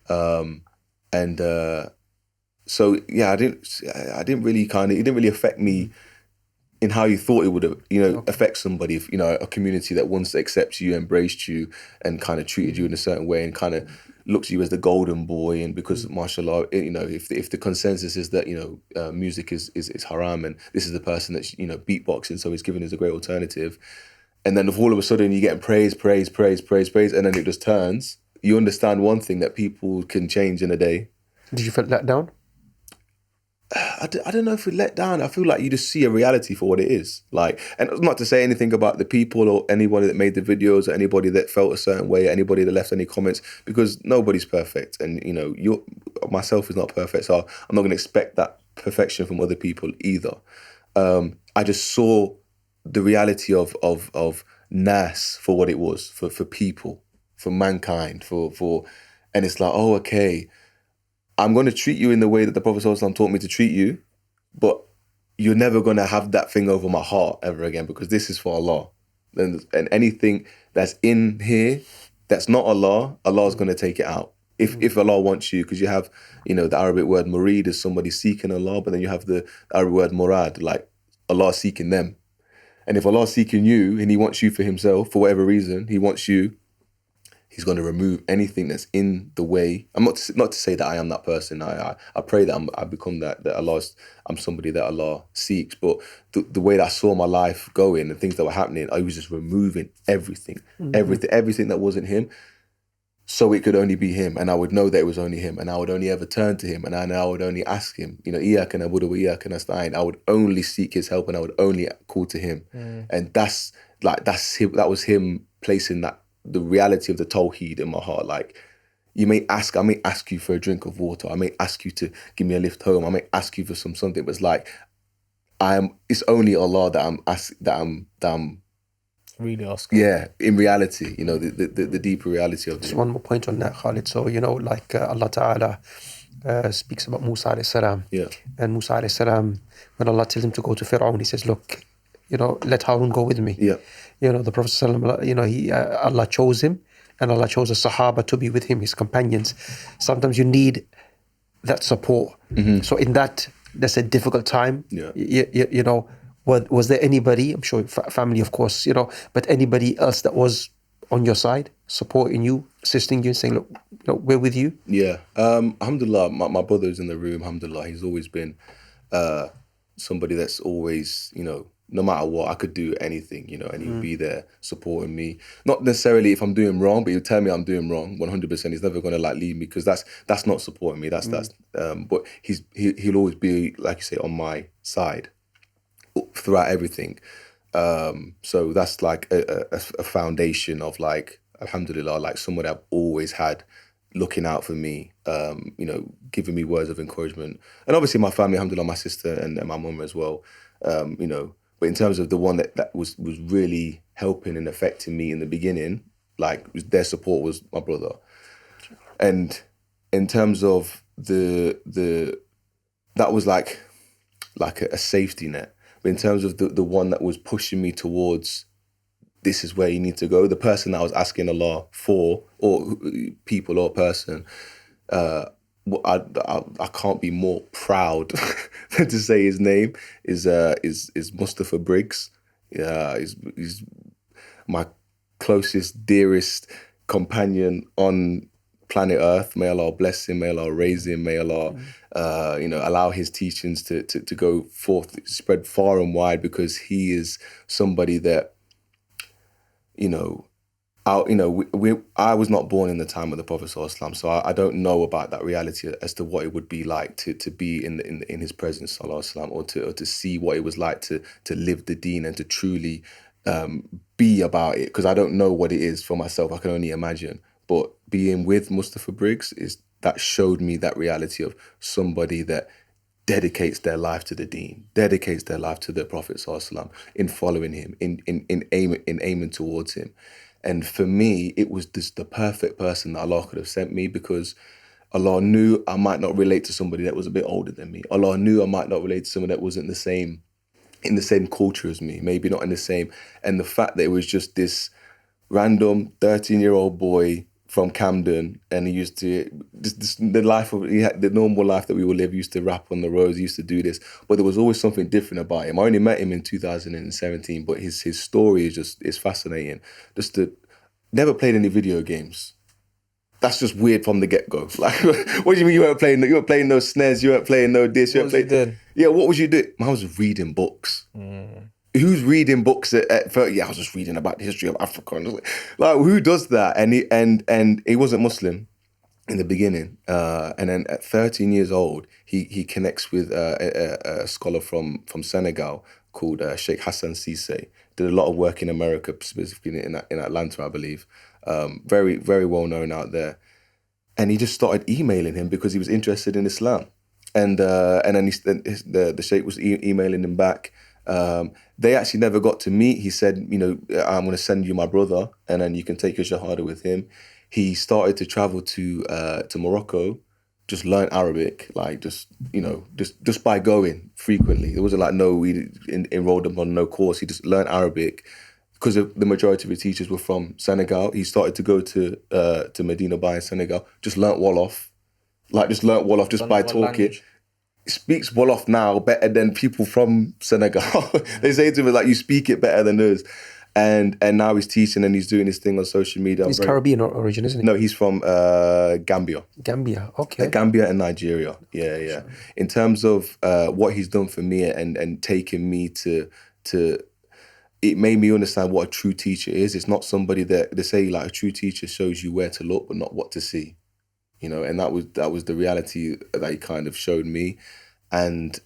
So yeah, it didn't really affect me in how you thought it would have, affect somebody, if, a community that once accepts you, embraced you and kind of treated you in a certain way and kind of looks at you as the golden boy. And because mashallah, if the consensus is that, music is haram and this is the person that's, beatboxing, so he's given us a great alternative. And then if all of a sudden you're getting praise, and then it just turns, you understand one thing, that people can change in a day. Did you feel let down? I don't know if we let down. I feel like you just see a reality for what it is. Like, and not to say anything about the people or anybody that made the videos or anybody that felt a certain way, anybody that left any comments, because nobody's perfect. And, myself is not perfect. So I'm not going to expect that perfection from other people either. I just saw the reality of nas for what it was, for people, for mankind, and it's like, oh, okay, I'm going to treat you in the way that the Prophet ﷺ taught me to treat you, but you're never going to have that thing over my heart ever again, because this is for Allah. And anything that's in here that's not Allah, Allah is going to take it out. If Allah wants you, because you have, the Arabic word murid is somebody seeking Allah, but then you have the Arabic word murad, like Allah seeking them. And if Allah is seeking you and he wants you for himself, for whatever reason, he wants you, he's going to remove anything that's in the way. I'm not to say that I am that person. I pray that I become that I'm somebody that Allah seeks. But the way that I saw my life going and things that were happening, I was just removing everything, everything that wasn't him, so it could only be him. And I would know that it was only him. And I would only ever turn to him. And I would only ask him, Iyaka na'budu wa iyaka nasta'in. I would only seek his help and I would only call to him. And that was him placing the reality of the Tawheed in my heart. Like, I may ask you for a drink of water. I may ask you to give me a lift home. I may ask you for something, but it's like, it's only Allah that I'm really asking. Yeah, in reality, the deeper reality of it. Just one more point on that, Khxled. So, Allah Ta'ala speaks about Musa alayhi salam. Yeah. And Musa alayhi salam, when Allah tells him to go to Fir'aun, he says, look, let Harun go with me. Yeah. The Prophet ﷺ, Allah chose him, and Allah chose the Sahaba to be with him, his companions. Sometimes you need that support. So in that's a difficult time. Yeah. Was there anybody, I'm sure family, of course, but anybody else that was on your side, supporting you, assisting you, and saying, look, we're with you? Yeah. Alhamdulillah, my brother's in the room. Alhamdulillah, he's always been somebody that's always, no matter what, I could do anything, and he'd be there supporting me. Not necessarily if I'm doing wrong, but he'll tell me I'm doing wrong 100%. He's never going to leave me, because that's not supporting me. But he'll always be, like you say, on my side throughout everything. So that's like a foundation of like, alhamdulillah, like someone I've always had looking out for me, giving me words of encouragement. And obviously my family, alhamdulillah, my sister and my mum as well, but in terms of the one that was really helping and affecting me in the beginning, like their support was my brother. And in terms of that was like a safety net. But in terms of the one that was pushing me towards, this is where you need to go, the person that I was asking Allah for, or people or person, I can't be more proud than to say his name is Mustafa Briggs. He's my closest, dearest companion on planet Earth. May Allah bless him, may Allah raise him, may Allah allow his teachings to go forth, spread far and wide, because he is somebody that, I was not born in the time of the Prophet ﷺ, so I don't know about that reality as to what it would be like to be in his presence ﷺ, or to see what it was like to live the deen and to truly be about it, because I don't know what it is for myself. I can only imagine. But being with Mustafa Briggs that showed me that reality of somebody that dedicates their life to the deen, dedicates their life to the Prophet ﷺ, in following him, in aiming towards him. And for me, it was just the perfect person that Allah could have sent me, because Allah knew I might not relate to somebody that was a bit older than me. Allah knew I might not relate to someone that wasn't in the same culture as me, maybe not in the same. And the fact that it was just this random 13-year-old boy from Camden, and he used to he had the normal life that we would live. He used to rap on the roads, he used to do this, but there was always something different about him. I only met him in 2017, but his story is fascinating. Never played any video games. That's just weird from the get-go. Like, what do you mean you weren't playing no snares, you weren't playing no this, What was you doing? I was reading books. Who's reading books at 30? Yeah, I was just reading about the history of Africa. And like, who does that? And he wasn't Muslim in the beginning. And then at 13 years old, he connects with a scholar from Senegal called Sheikh Hassan Cisse. Did a lot of work in America, specifically in Atlanta, I believe. Very, very well known out there. And he just started emailing him because he was interested in Islam. And then the Sheikh was emailing him back. They actually never got to meet. He said, I'm going to send you my brother, and then you can take your shahada with him. He started to travel to Morocco, just learn Arabic, like just by going frequently. It wasn't like we enrolled him on no course. He just learned Arabic because the majority of his teachers were from Senegal. He started to go to Medina Bay in Senegal, just learnt Wolof, just by talking. Language? Speaks Wolof now better than people from Senegal. They say to him, like, you speak it better than us. And now he's teaching and he's doing his thing on social media. He's Caribbean origin, isn't he? No, he's from Gambia. Gambia, okay. Gambia and Nigeria, yeah. Sure. In terms of what he's done for me and taking me to it made me understand what a true teacher is. It's not somebody that they say, like, a true teacher shows you where to look but not what to see. And that was the reality that he kind of showed me. And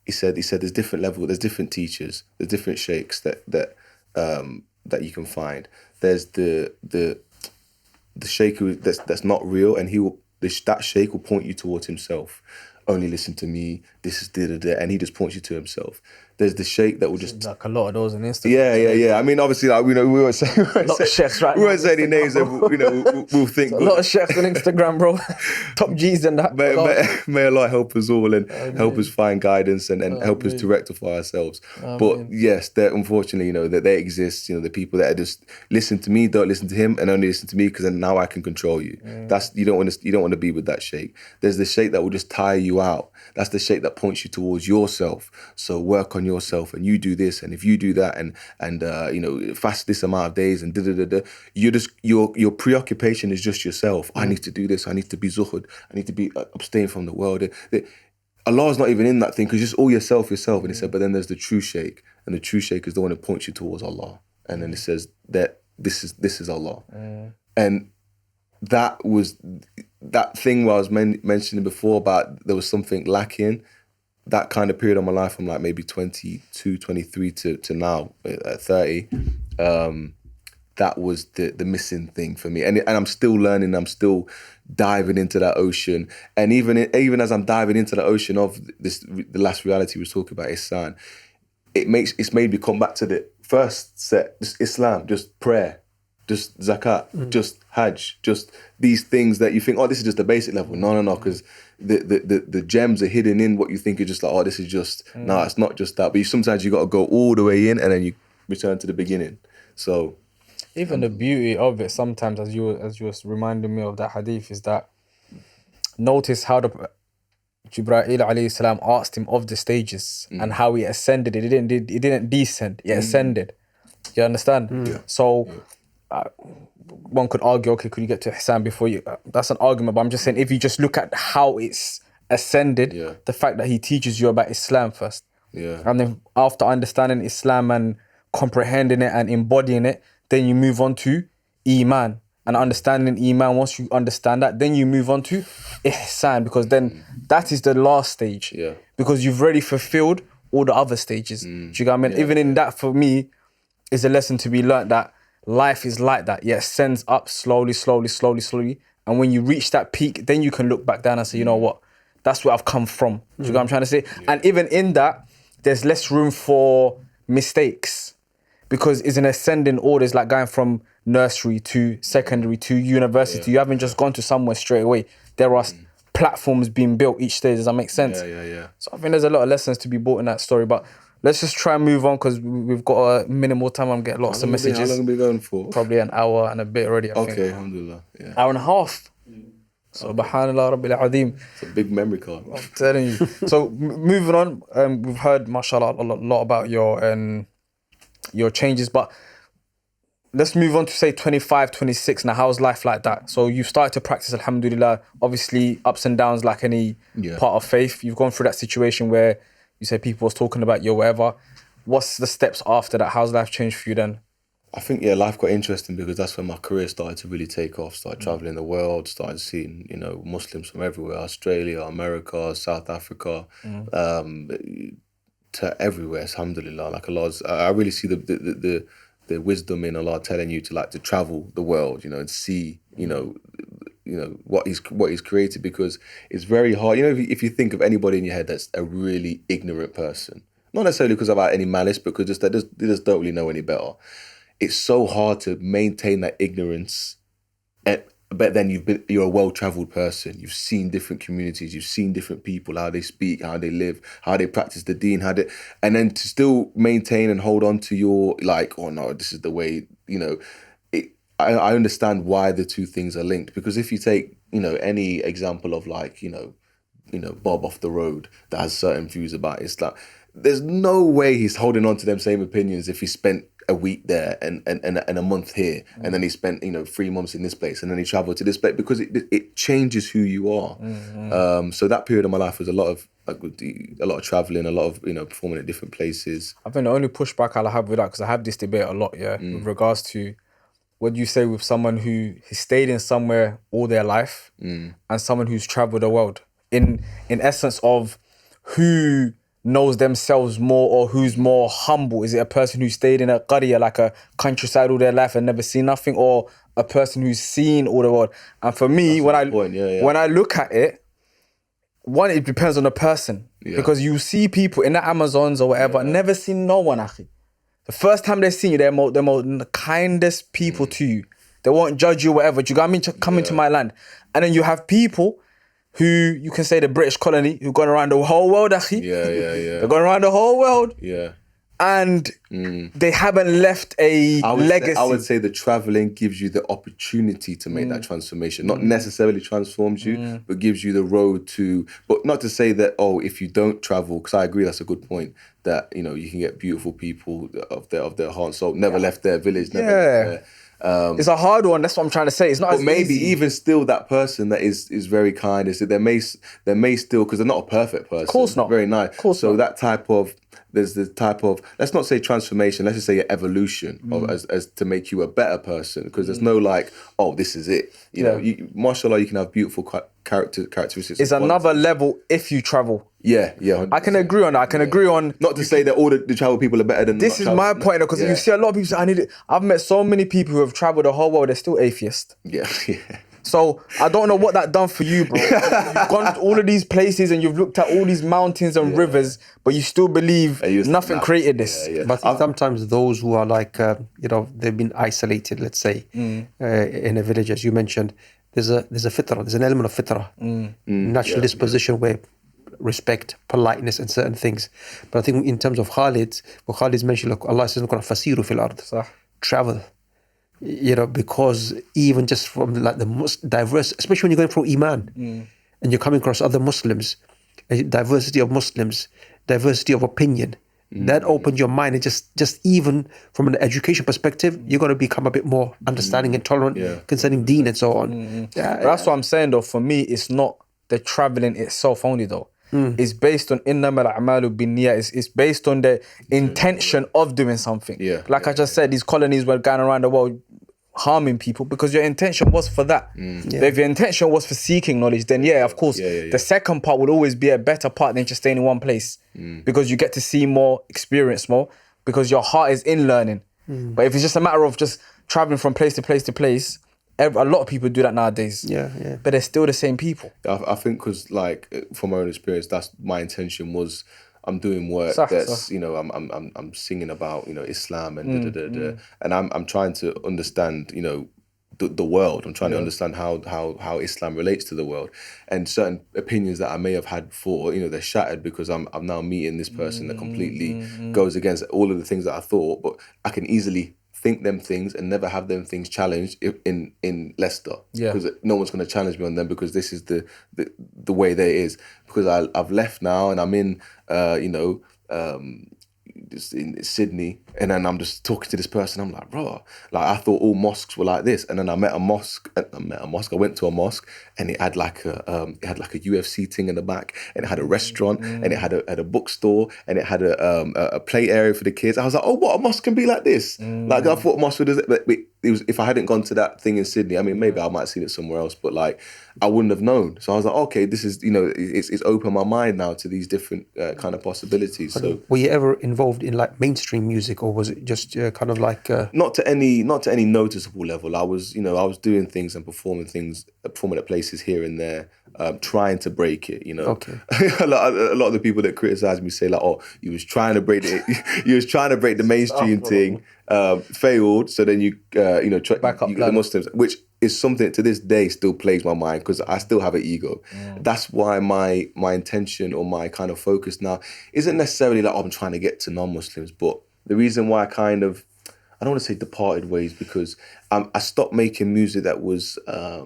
he said there's different levels, there's different teachers, there's different sheikhs that you can find. There's the sheikh that's not real, and that sheikh will point you towards himself. Only listen to me. This is and he just points you to himself. There's the sheikh that will just like a lot of those on Instagram. Yeah. I mean, obviously, like, we won't say we won't say any names. We'll think a lot of chefs on Instagram, bro. Top G's and that. May Allah help us all and help us find guidance and help us to rectify ourselves. But yes, that unfortunately, that they exist. The people that are just listen to me, don't listen to him, and only listen to me because then now I can control you. That's you don't want to be with that sheikh. There's the sheikh that will just tire you out. That's the sheikh that points you towards yourself. So work on yourself, and you do this, and if you do that, and fast this amount of days, and you're just your preoccupation is just yourself. I need to do this. I need to be zuhud. I need to be abstain from the world. Allah's not even in that thing because just all yourself. And he said, but then there's the true sheikh, and the true sheikh is the one that points you towards Allah. And then it says that this is Allah, and that was that thing where I was mentioning before about there was something lacking. That kind of period of my life from like maybe 22, 23 to now at 30, that was the missing thing for me. And I'm still learning. I'm still diving into that ocean. And even as I'm diving into the ocean of the last reality we was talking about, Ihsan, it's made me come back to the first set, just Islam, just prayer, just zakat, just hajj, just these things that you think, oh, this is just the basic level. No, because the gems are hidden in what you think is just like, oh, this is just, no, it's not just that. But sometimes you got to go all the way in and then you return to the beginning. So even the beauty of it sometimes, as you were reminding me of that hadith, is that notice how the Jibreel alayhi salam asked him of the stages and how he ascended. It didn't descend. It ascended. You understand? Yeah. So one could argue, okay, could you get to Ihsan before you? That's an argument. But I'm just saying, if you just look at how it's ascended, the fact that he teaches you about Islam first, and then after understanding Islam and comprehending it and embodying it, then you move on to Iman. And understanding Iman, once you understand that, then you move on to Ihsan, because then that is the last stage. Yeah. Because you've already fulfilled all the other stages. Do you get what I mean? Even in that, for me, is a lesson to be learnt that life is like that. Yeah, it ascends up slowly. And when you reach that peak, then you can look back down and say, you know what? That's where I've come from. Do you get what I'm trying to say? Yeah. And even in that, there's less room for mistakes, because it's an ascending order. It's like going from nursery to secondary to university. You haven't just gone to somewhere straight away. There are platforms being built each stage. Does that make sense? Yeah. So I think there's a lot of lessons to be brought in that story. But let's just try and move on, because we've got a minimal time. I'm getting lots of messages. How long are we going for? Probably an hour and a bit already, I think. Okay, alhamdulillah. Yeah. Hour and a half. Subhanallah Rabbil Azim. It's a big memory card. I'm telling you. So moving on, we've heard, mashallah, a lot about your changes, but let's move on to say 25, 26. Now, how's life like that? So you've started to practice, alhamdulillah, obviously ups and downs like any part of faith. You've gone through that situation where you said people was talking about you or whatever. What's the steps after that? How's life changed for you then? I think, life got interesting because that's when my career started to really take off. Started traveling the world, started seeing, Muslims from everywhere, Australia, America, South Africa, to everywhere, alhamdulillah. Like I really see the wisdom in Allah telling you to travel the world, and see, what he's created, because it's very hard. If you think of anybody in your head that's a really ignorant person, not necessarily because about any malice, because they just don't really know any better. It's so hard to maintain that ignorance, but then you're a well-traveled person. You've seen different communities, you've seen different people, how they speak, how they live, how they practice the deen, and then to still maintain and hold on to your, oh no, this is the way, I understand why the two things are linked. Because if you take, any example of Bob off the road that has certain views about Islam, there's no way he's holding on to them same opinions if he spent a week there and a month here, and then he spent 3 months in this place, and then he traveled to this place, because it changes who you are. So that period of my life was a lot of traveling, a lot of performing at different places. I think the only pushback I'll have with that, because I have this debate a lot, with regards to what do you say with someone who has stayed in somewhere all their life and someone who's traveled the world, in essence of who knows themselves more or who's more humble? Is it a person who stayed in a qarya, like a countryside all their life and never seen nothing, or a person who's seen all the world? And for me, when I look at it, one, it depends on the person, because you see people in the Amazons or whatever, never seen no one, akhi. The first time they see you, they're the kindest people to you. They won't judge you, whatever. Do you got me? Come into my land. And then you have people who you can say the British colony, who've gone around the whole world, akhi. Yeah. They've gone around the whole world. Yeah. And they haven't left a legacy. I would say the traveling gives you the opportunity to make that transformation. Not necessarily transforms you, but gives you the road to. But not to say that, if you don't travel, because I agree, that's a good point. That you can get beautiful people of their heart and soul, never left their village, never left their, it's a hard one. That's what I'm trying to say. It's not. But maybe easy. Even still, that person that is very kind, is that they may still, because they're not a perfect person. Of course not. Very nice. Of course not. That type of. There's the type of, let's not say transformation, let's just say evolution as to make you a better person, because there's no this is it. Mashallah, you can have beautiful characteristics. It's another level if you travel. Yeah. I can agree on that. I can agree on. Not to say that all the travel people are better than. This is my point, because you see a lot of people say, I need it. I've met so many people who have traveled the whole world, they're still atheists. Yeah. So I don't know what that done for you, bro. You've gone to all of these places and you've looked at all these mountains and rivers, but you still believe nothing created this. But sometimes those who are like, they've been isolated, let's say, in a village, as you mentioned, there's a fitrah, there's an element of fitrah, natural disposition where respect, politeness, and certain things. But I think in terms of Khxled, what Khalid's mentioned, look, Allah says in the Quran, "Fasiru fil ard," travel. Because even just from like the most diverse, especially when you're going through Iman and you're coming across other Muslims, diversity of Muslims, diversity of opinion, that opens your mind. And just even from an education perspective, you're going to become a bit more understanding and tolerant concerning deen and so on. That's what I'm saying though. For me, it's not the traveling itself only though. It's based on innamal a'malu binniyat. It's based on the intention of doing something. Like I just said, these colonies were going around the world harming people because your intention was for that. But if your intention was for seeking knowledge, then of course, the second part would always be a better part than just staying in one place, because you get to see more, experience more, because your heart is in learning. But if it's just a matter of just traveling from place to place to place, a lot of people do that nowadays. But they're still the same people. I think because, like, from my own experience, that's my intention was, I'm doing work that's, I'm singing about, Islam and and I'm trying to understand, the world. I'm trying to understand how Islam relates to the world, and certain opinions that I may have had before, they're shattered because I'm now meeting this person that completely goes against all of the things that I thought, but I can easily think them things and never have them things challenged in Leicester, because no one's going to challenge me on them, because this is the way that it is, because I've left now and I'm in just in Sydney, and then I'm just talking to this person. I'm like, bro, like I thought all mosques were like this, and then I met a mosque. I went to a mosque, and it had like a UFC thing in the back, and it had a restaurant, and it had a bookstore, and it had a play area for the kids. I was like, oh, what, a mosque can be like this? Like I thought a mosque would. But it was, if I hadn't gone to that thing in Sydney, I mean, maybe I might have seen it somewhere else, but like I wouldn't have known. So I was like, okay, this is, it's opened my mind now to these different kind of possibilities. So were you ever involved in like mainstream music, or was it just kind of like not to any noticeable level? I was doing things and performing at places here and there, trying to break it. Okay. a lot of the people that criticize me say like, oh, you was trying to break the mainstream thing, failed. So then you back up the Muslims, which is something to this day still plagues my mind, because I still have an ego. That's why my intention or my kind of focus now isn't necessarily like, oh, I'm trying to get to non-Muslims, but the reason why I don't want to say departed ways, because I stopped making music that was, I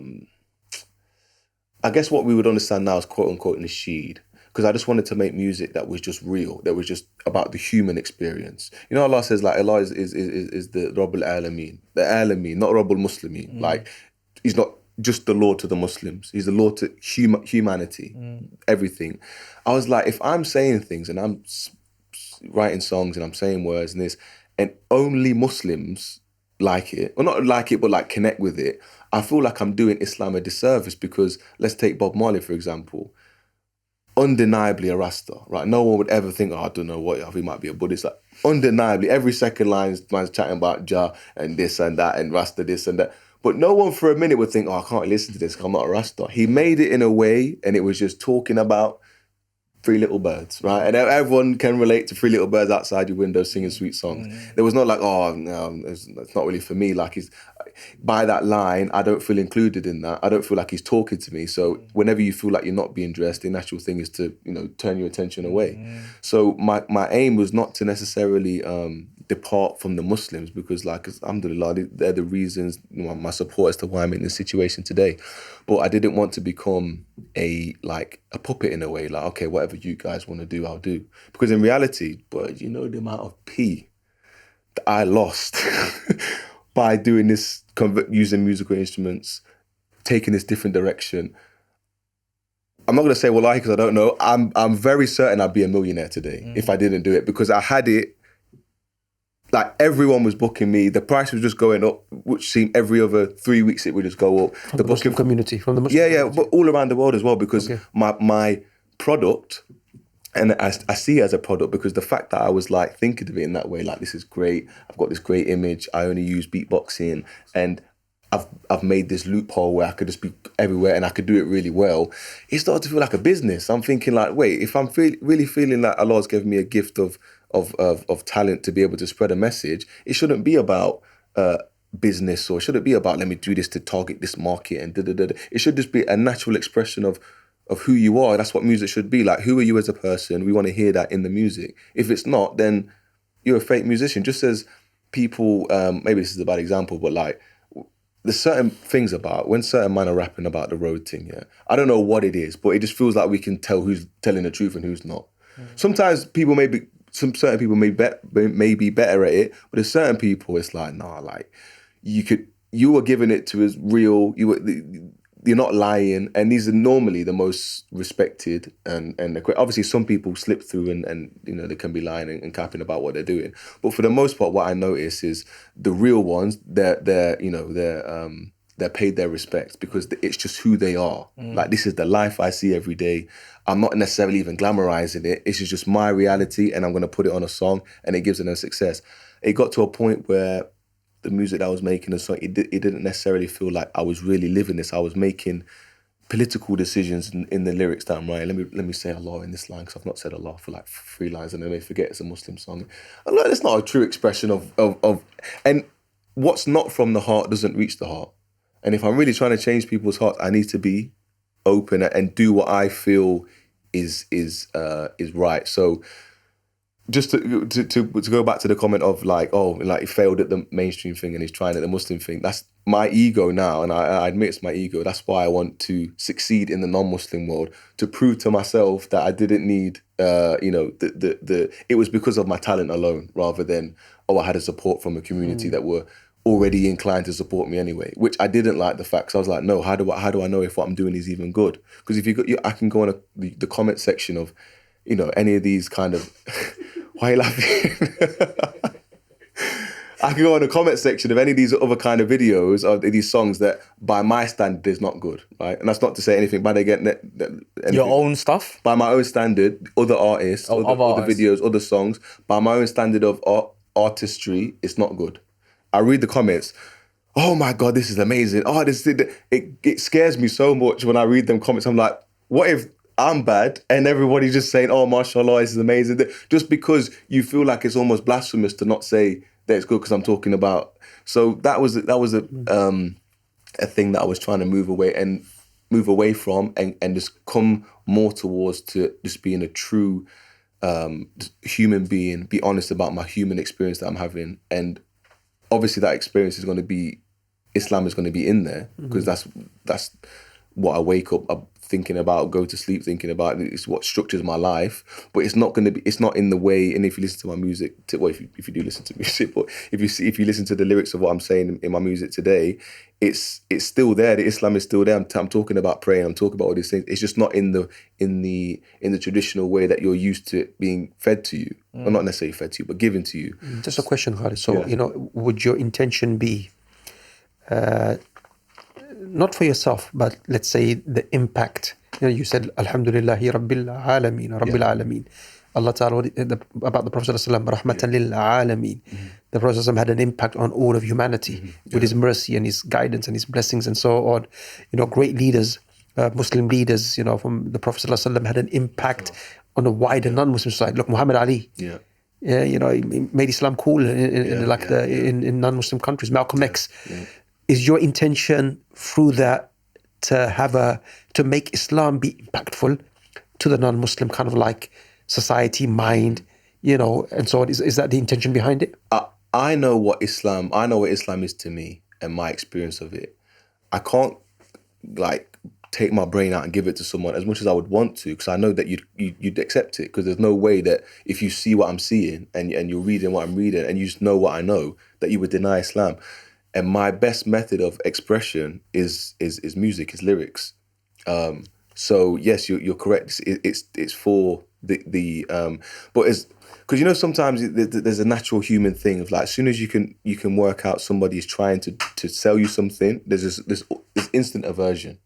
guess what we would understand now as quote unquote nasheed, because I just wanted to make music that was just real, that was just about the human experience. Allah says like Allah is the Rabbul Alameen, the Alameen, not Rabbul Muslimin. Like he's not just the Lord to the Muslims, he's the Lord to humanity, everything. I was like, if I'm saying things and I'm writing songs and I'm saying words and this, and only Muslims like it, or not like it, but like connect with it, I feel like I'm doing Islam a disservice. Because let's take Bob Marley, for example. Undeniably a Rasta, right? No one would ever think, oh, I don't know what, he might be a Buddhist. Like, undeniably, every second line, man's chatting about Jah and this and that and Rasta this and that. But no one for a minute would think, oh, I can't listen to this because I'm not a Rasta. He made it in a way, and it was just talking about Three Little Birds, right? And everyone can relate to Three Little Birds outside your window singing sweet songs. There was not like, oh, no, it's not really for me. Like, by that line, I don't feel included in that. I don't feel like he's talking to me. So whenever you feel like you're not being dressed, the natural thing is to, turn your attention away. So my aim was not to necessarily depart from the Muslims, because like, alhamdulillah, they're the reasons, my support as to why I'm in this situation today. But I didn't want to become a puppet in a way, like, okay, whatever you guys want to do, I'll do. Because in reality, but the amount of pee that I lost by doing this, using musical instruments, taking this different direction. I'm not going to say wallahi because I don't know. I'm very certain I'd be a millionaire today if I didn't do it, because I had it. Like, everyone was booking me. The price was just going up, which seemed every other 3 weeks it would just go up. From the Muslim community, from the Muslim community. But all around the world as well, because my product And I see it as a product because the fact that I was like thinking of it in that way, like, this is great, I've got this great image, I only use beatboxing, and I've made this loophole where I could just be everywhere and I could do it really well. It started to feel like a business. I'm thinking like, wait, if I'm really feeling like Allah's given me a gift of talent to be able to spread a message, it shouldn't be about business, or should it be about, let me do this to target this market and da-da-da-da. It should just be a natural expression of who you are. That's what music should be. Like, who are you as a person? We want to hear that in the music. If it's not, then you're a fake musician. Just as people, maybe this is a bad example, but like, there's certain things about when certain men are rapping about the road thing, yeah. I don't know what it is, but it just feels like we can tell who's telling the truth and who's not. Sometimes certain people may be better at it, but there's certain people, it's like, nah, like, you were giving it to as real, you're not lying, and these are normally the most respected, and obviously some people slip through and you know, they can be lying and capping about what they're doing. But for the most part, what I notice is the real ones, they're paid their respect because it's just who they are. Like, this is the life I see every day. I'm not necessarily even glamorizing it. It's just my reality, and I'm going to put it on a song, and it gives them a success. It got to a point where the music that I was making, the song, it didn't necessarily feel like I was really living this. I was making political decisions in the lyrics that I'm writing. Let me say Allah in this line, because I've not said Allah for like 3 lines, and then they forget it's a Muslim song. Allah, it's not a true expression of and what's not from the heart doesn't reach the heart. And if I'm really trying to change people's hearts, I need to be open and do what I feel is right. So just to go back to the comment of like, oh, like, he failed at the mainstream thing and he's trying at the Muslim thing. That's my ego now, and I admit it's my ego. That's why I want to succeed in the non-Muslim world, to prove to myself that I didn't need, it was because of my talent alone, rather than, oh, I had a support from a community that were already inclined to support me anyway, which I didn't like the fact. So I was like, no, how do I know if what I'm doing is even good? Because if I can go on the comment section of, you know, any of these kind of, why are you laughing? I can go on the comment section of any of these other kind of videos of these songs that, by my standard, is not good, right? And that's not to say anything bad against your own stuff. By my own standard, other artists, other videos, other songs, by my own standard of artistry, it's not good. I read the comments. Oh my God, this is amazing. Oh, it scares me so much when I read them comments. I'm like, what if I'm bad and everybody's just saying, oh, mashallah, this is amazing? Just because you feel like it's almost blasphemous to not say that it's good because I'm talking about. So that was a thing that I was trying to move away from and just come more towards to just being a true human being, be honest about my human experience that I'm having. And obviously that experience is going to be, Islam is going to be in there, because that's what I wake up thinking about, go to sleep thinking about. It's what structures my life, but it's not in the way. And if you listen to my music, if you do listen to music, but if you listen to the lyrics of what I'm saying in my music today, it's still there. The Islam is still there. I'm talking about praying. I'm talking about all these things. It's just not in the traditional way that you're used to it being fed to you, or not necessarily fed to you, but given to you. Just a question, Khaled. So, would your intention be, not for yourself, but let's say the impact? You said, Alhamdulillahi Rabbil Alameen. Allah Ta'ala, about the Prophet ﷺ, Rahmatan lil Alameen. The Prophet ﷺ had an impact on all of humanity with his mercy and his guidance and his blessings and so on. Great leaders, Muslim leaders, from the Prophet ﷺ had an impact on a wider non-Muslim society. Look, Muhammad Ali. He made Islam cool in non-Muslim countries. Malcolm X. Is your intention through that to make Islam be impactful to the non-Muslim kind of like society, mind, and so on? Is that the intention behind it? I know what Islam is to me and my experience of it. I can't like take my brain out and give it to someone as much as I would want to, because I know that you'd accept it, because there's no way that if you see what I'm seeing and you're reading what I'm reading and you just know what I know, that you would deny Islam. And my best method of expression is music, is lyrics. So yes, you're correct. It's for the but it's because sometimes there's a natural human thing of like, as soon as you can work out somebody is trying to sell you something, there's this instant aversion,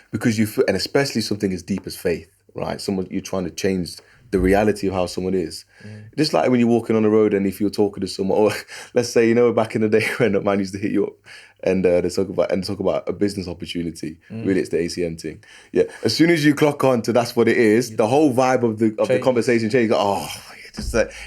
because you feel, and especially something as deep as faith, right? You're trying to change the reality of how someone is. Just like when you're walking on the road and if you're talking to someone, or let's say, back in the day when a man used to hit you up and they talk about a business opportunity. Really, it's the ACN thing. Yeah. As soon as you clock on to that's what it is, the whole vibe of the conversation changes.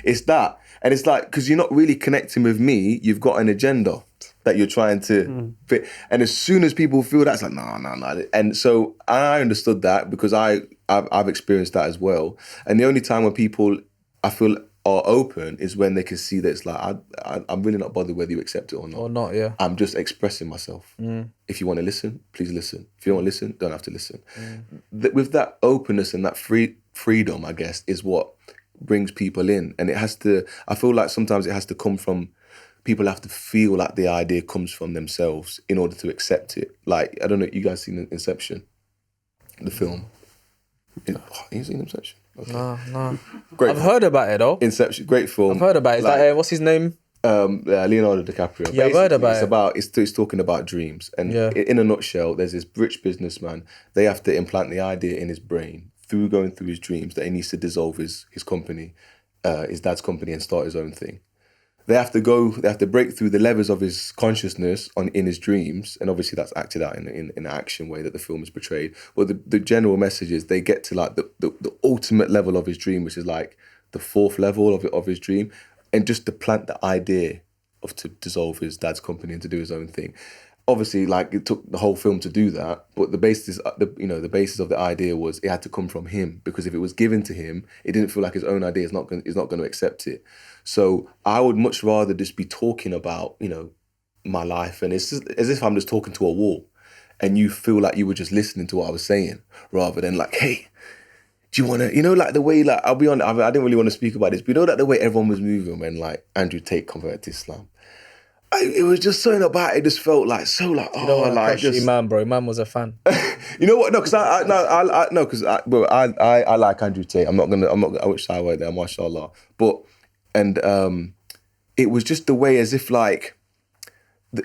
It's that. And it's like, because you're not really connecting with me, you've got an agenda that you're trying to fit. And as soon as people feel that, it's like, no. And so I understood that because I've experienced that as well. And the only time when people, I feel, are open is when they can see that it's like, I'm really not bothered whether you accept it or not. Or not, yeah. I'm just expressing myself. If you want to listen, please listen. If you don't want to listen, don't have to listen. With that openness and that freedom, I guess, is what brings people in. And I feel like sometimes it has to come from, people have to feel like the idea comes from themselves in order to accept it. Like, I don't know, you guys seen Inception? The film? You seen Inception? Okay. No. Great. I've heard about it though. Inception, great film. I've heard about it. Like, what's his name? Leonardo DiCaprio. Yeah, I've heard about it. It's talking about dreams. And yeah. In a nutshell, there's this rich businessman. They have to implant the idea in his brain through going through his dreams that he needs to dissolve his company, his dad's company, and start his own thing. They have to break through the levers of his consciousness in his dreams, and obviously that's acted out in an action way that the film is portrayed. But the general message is they get to like the ultimate level of his dream, which is like the fourth level of his dream, and just to plant the idea to dissolve his dad's company and to do his own thing. Obviously, like, it took the whole film to do that, but the basis of the idea was it had to come from him, because if it was given to him, it didn't feel like his own idea is not going to accept it. So I would much rather just be talking about, my life, and it's just as if I'm just talking to a wall, and you feel like you were just listening to what I was saying, rather than like, hey, do you want to, like the way, like, I'll be honest, I didn't really want to speak about this, but like the way everyone was moving when like Andrew Tate converted to Islam. It was just something about it. Just felt like so like, Imam, bro. Imam was a fan. You know what? No, because I like Andrew Tate. I wish I were there, mashallah. But it was just the way as if like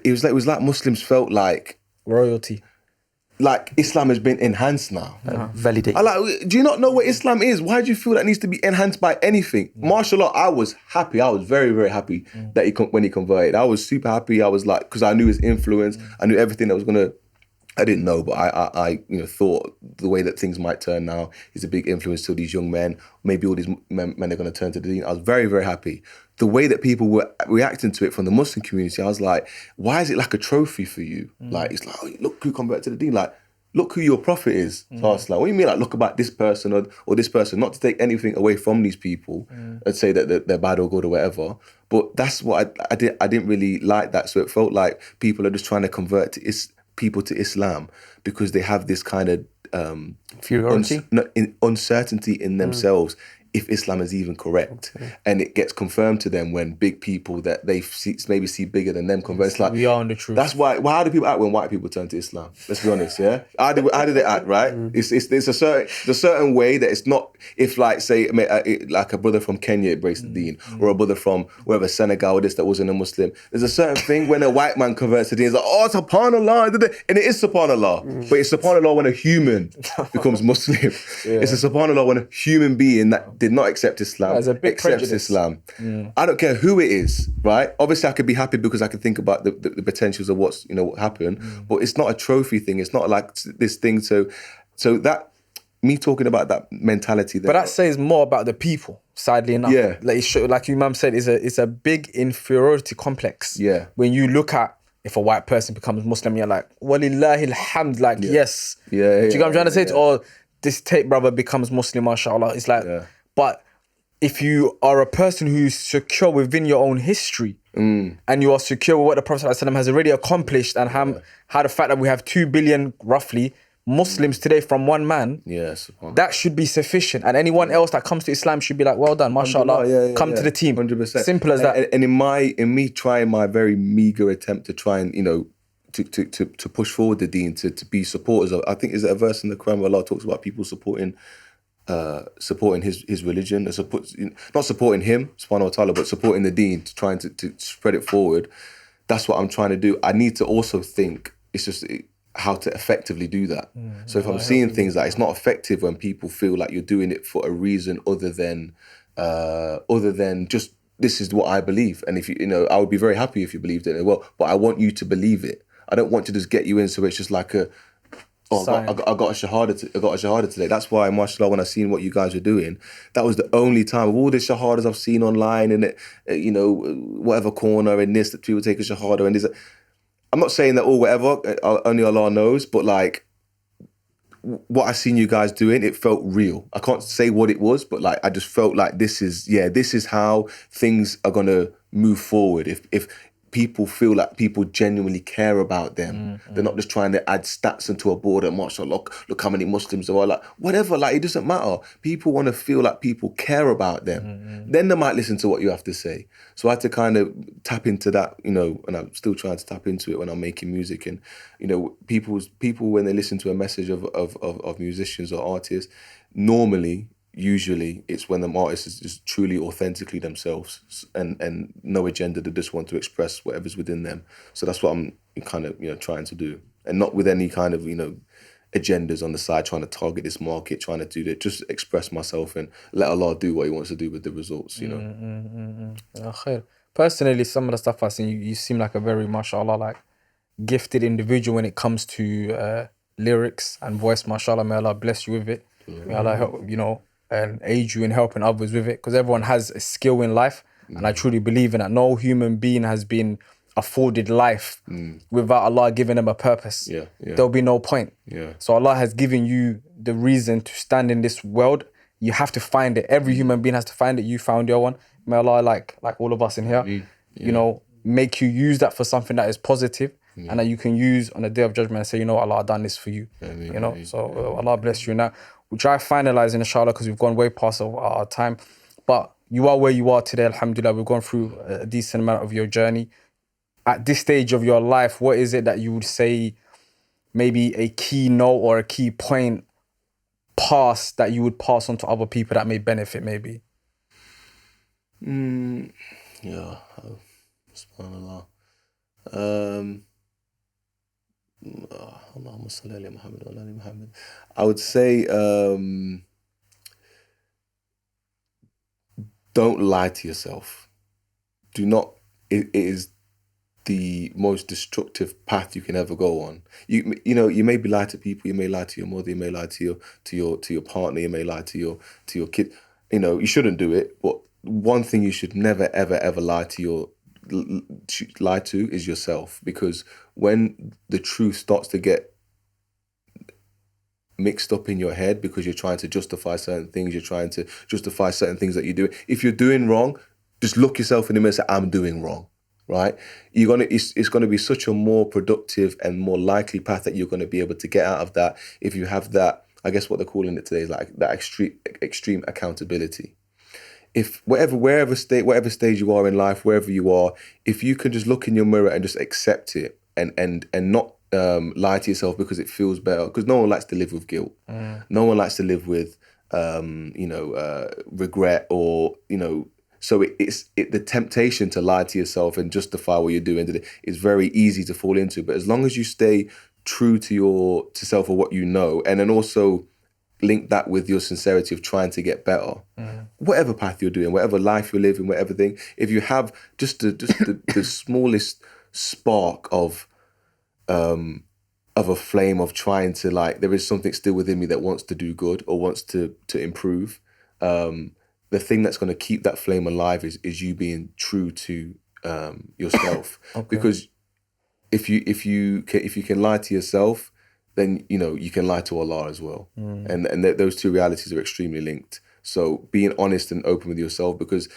it was like Muslims felt like royalty. Like Islam has been enhanced now. Validated. Do you not know what Islam is? Why do you feel that needs to be enhanced by anything? Mashallah, I was happy. I was very, very happy that when he converted. I was super happy. I was like, because I knew his influence. I knew everything that was going to, I didn't know, but I thought the way that things might turn now is a big influence to these young men. Maybe all these men are going to turn to the deen. I was very, very happy. The way that people were reacting to it from the Muslim community, I was like, why is it like a trophy for you? Like, it's like, oh, look who converted to the deen. Like, look who your prophet is. So I was like, what do you mean? Like, look about this person or this person, not to take anything away from these people and say that they're bad or good or whatever. But that's what I didn't really like that. So it felt like people are just trying to convert people to Islam because they have this kind of uncertainty in themselves if Islam is even correct. And it gets confirmed to them when big people that they maybe see bigger than them convert. It's like, we are on the truth. That's why. Well, how do people act when white people turn to Islam? Let's be honest, yeah. How do they act, right? It's a certain way that it's not. If like say like a brother from Kenya embraced the deen, or a brother from wherever Senegal or this that wasn't a Muslim. There's a certain thing when a white man converts to the deen. It's like, oh, subhanallah, and it is subhanallah, but it's subhanallah when a human becomes Muslim. It's a subhanallah when a human being that did not accept Islam accepts prejudice. Islam. I don't care who it is, right? Obviously, I could be happy because I can think about the potentials of what happened, but it's not a trophy thing. It's not like this thing. So that me talking about that mentality. But that says more about the people. Sadly enough, yeah. Like Imam said, it's a big inferiority complex. Yeah. When you look at if a white person becomes Muslim, you're like, walillahi alhamd, like yes. Yeah. Do you get what I'm trying to say? Or this Tate brother becomes Muslim, mashallah. It's like. Yeah. But if you are a person who's secure within your own history and you are secure with what the Prophet ﷺ has already accomplished and how the fact that we have 2 billion, roughly, Muslims today from one man, that should be sufficient. And anyone else that comes to Islam should be like, well done, mashallah, come to the team. 100%. Simple as that. And in me trying my very meager attempt to try and, to push forward the deen, to be supporters of, I think is a verse in the Quran where Allah talks about people supporting his religion, not supporting him, subhanahu wa ta'ala, but supporting the deen, trying to spread it forward. That's what I'm trying to do. I need to also think, it's just, how to effectively do that. So if I'm seeing things that it's not effective when people feel like you're doing it for a reason other than just this is what I believe. And if I would be very happy if you believed it as well, but I want you to believe it. I don't want to just get you in so it's just like I got a shahada today. That's why, mashallah, when I seen what you guys were doing, that was the only time of all the shahadas I've seen online and whatever corner and this that people take a shahada and this. I'm not saying that all whatever, only Allah knows, but like what I seen you guys doing, it felt real. I can't say what it was, but like I just felt like this is how things are gonna move forward. If people feel like people genuinely care about them, they're not just trying to add stats into a board and mashallah, look how many Muslims there are, like whatever, like it doesn't matter. People want to feel like people care about them. Then they might listen to what you have to say. So I had to kind of tap into that, and I'm still trying to tap into it when I'm making music. And people when they listen to a message of musicians or artists, usually it's when the artist is just truly authentically themselves and no agenda. They just want to express whatever's within them. So that's what I'm kind of trying to do, and not with any kind of agendas on the side, trying to target this market, trying to do that. Just express myself and let Allah do what He wants to do with the results. Personally, some of the stuff I've seen, you seem like a very, mashallah, like gifted individual when it comes to lyrics and voice. Mashallah, may Allah bless you with it. May Allah help, and aid you in helping others with it, because everyone has a skill in life, and I truly believe in that. No human being has been afforded life without Allah giving them a purpose. There'll be no point. So Allah has given you the reason to stand in this world. You have to find it. Every human being has to find it. You found your one. May Allah, like all of us in here, make you use that for something that is positive, and that you can use on the Day of Judgment and say, Allah, I've done this for you. So Allah bless you now. We'll try finalising, inshallah, because we've gone way past our time. But you are where you are today, alhamdulillah. We've gone through a decent amount of your journey. At this stage of your life, what is it that you would say maybe a key note or a key point that you would pass on to other people that may benefit maybe? Subhanallah. Allahumma salli ala Muhammad wa ala Muhammad. I would say don't lie to yourself. Do not. It is the most destructive path you can ever go on. You may be lied to people. You may lie to your mother. You may lie to your partner. You may lie to your kid. You shouldn't do it. But one thing you should never ever ever lie to is yourself, because when the truth starts to get mixed up in your head because you're trying to justify certain things, you're trying to justify certain things that you do. If you're doing wrong, just look yourself in the mirror and say, I'm doing wrong, right? It's gonna be such a more productive and more likely path that you're gonna be able to get out of that if you have that, I guess what they're calling it today is like that extreme accountability. If whatever stage you are in life, wherever you are, if you can just look in your mirror and just accept it and not lie to yourself because it feels better, because no one likes to live with guilt. No one likes to live with regret, or so the temptation to lie to yourself and justify what you're doing is very easy to fall into. But as long as you stay true to self or what you know, and then also link that with your sincerity of trying to get better, whatever path you're doing, whatever life you're living, whatever thing, if you have just the smallest spark of a flame of trying to, like, there is something still within me that wants to do good or wants to improve, the thing that's going to keep that flame alive is you being true to yourself. Okay. Because if you can lie to yourself, then you can lie to Allah as well, and those two realities are extremely linked. So being honest and open with yourself, because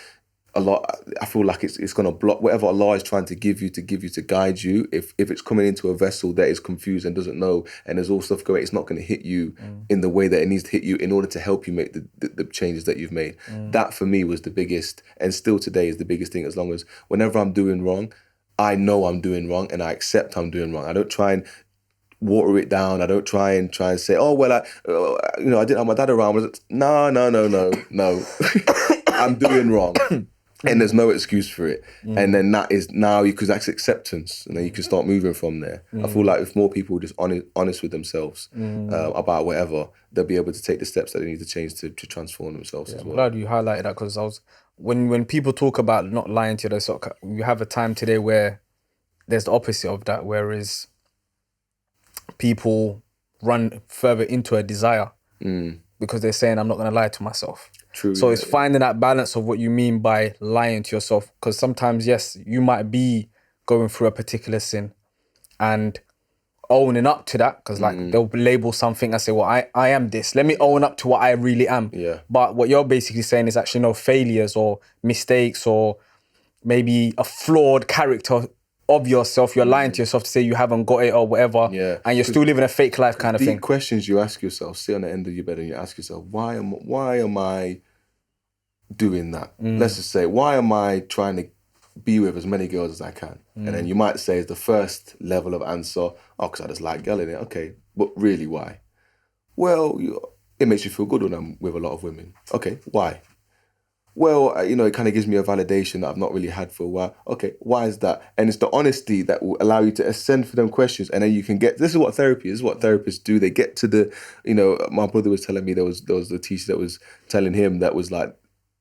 Allah, I feel like it's gonna block whatever Allah is trying to give you to guide you. If it's coming into a vessel that is confused and doesn't know, and there's all stuff going, it's not going to hit you in the way that it needs to hit you in order to help you make the changes that you've made. That for me was the biggest, and still today is the biggest thing. As long as whenever I'm doing wrong, I know I'm doing wrong and I accept I'm doing wrong. I don't try and water it down. I don't try and say, oh well, I didn't have my dad around. No. I'm doing wrong. And there's no excuse for it. And then that is now, because that's acceptance. And then you can start moving from there. I feel like if more people were just honest with themselves about whatever, they'll be able to take the steps that they need to change to transform themselves as well. I'm glad you highlighted that, because when people talk about not lying to yourself, you have a time today where there's the opposite of that, whereas people run further into a desire because they're saying, I'm not going to lie to myself. True. So it's finding that balance of what you mean by lying to yourself. Because sometimes, yes, you might be going through a particular sin and owning up to that, because like they'll label something and say, well, I am this. Let me own up to what I really am. Yeah. But what you're basically saying is actually no failures or mistakes or maybe a flawed character of yourself. You're lying to yourself to say you haven't got it or whatever. Yeah. And you're still living a fake life kind of thing. The questions you ask yourself, sit on the end of your bed and you ask yourself, why am I doing that? Let's just say, why am I trying to be with as many girls as I can? And then you might say, as the first level of answer, oh, because I just like girl in it. Okay, but really why? Well, it makes you feel good when I'm with a lot of women. Okay, why? Well, it kind of gives me a validation that I've not really had for a while. Okay, why is that? And it's the honesty that will allow you to ascend for them questions. And then you can get, this is what therapy is, what therapists do. They get to the, my brother was telling me there was a teacher that was telling him that was like,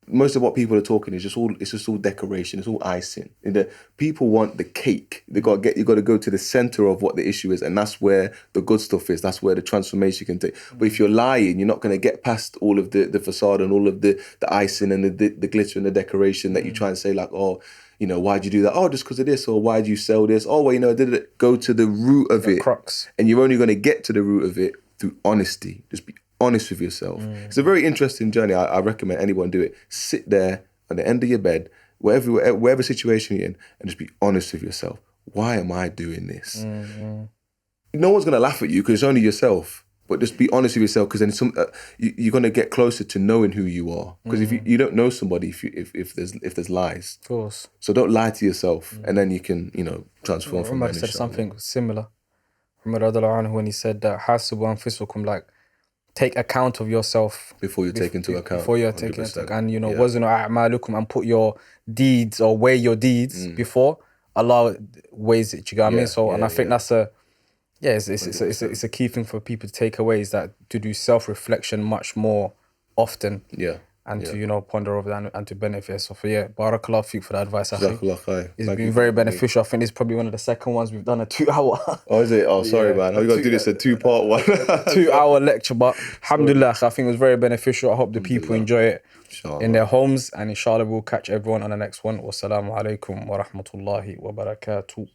most of what people are talking is just all decoration. It's all icing. And the people want the cake. You got to go to the center of what the issue is, and that's where the good stuff is. That's where the transformation can take. But if you're lying, you're not going to get past all of the facade and all of the icing and the glitter and the decoration that you try and say like, oh, why'd you do that? Oh, just because of this. Or why'd you sell this? Oh, well, did it go to the root of it? Crux. And you're only going to get to the root of it through honesty. Just be honest with yourself. It's a very interesting journey. I recommend anyone do it. Sit there on the end of your bed, wherever situation you're in, and just be honest with yourself. Why am I doing this? No one's going to laugh at you because it's only yourself. But just be honest with yourself, because then you're going to get closer to knowing who you are. Because if you don't know somebody, if there's lies, Of course. so don't lie to yourself, and then you can transform from there. Umar said something similar. Umar radiallahu anhu, when he said that hasibu anfusakum, like take account of yourself before you take into account. Before you're taking into 100%. account, and waznu a'malukum, and put your deeds or weigh your deeds before Allah weighs it. You get what I mean? So, and I think that's it's a key thing for people to take away, is that to do self-reflection much more often. Yeah. And to ponder over that and to benefit. So barakallah feek for the advice. Jazakallah khair. It's been very beneficial. I think it's probably one of the second ones we've done a 2 hour. Oh, is it? Oh, sorry, man. We got to do this a 2-part one. 2 hour lecture, but alhamdulillah, I think it was very beneficial. I hope the people enjoy it in their homes, and inshallah we'll catch everyone on the next one. Wassalamu alaikum wa rahmatullahi wa barakatuh.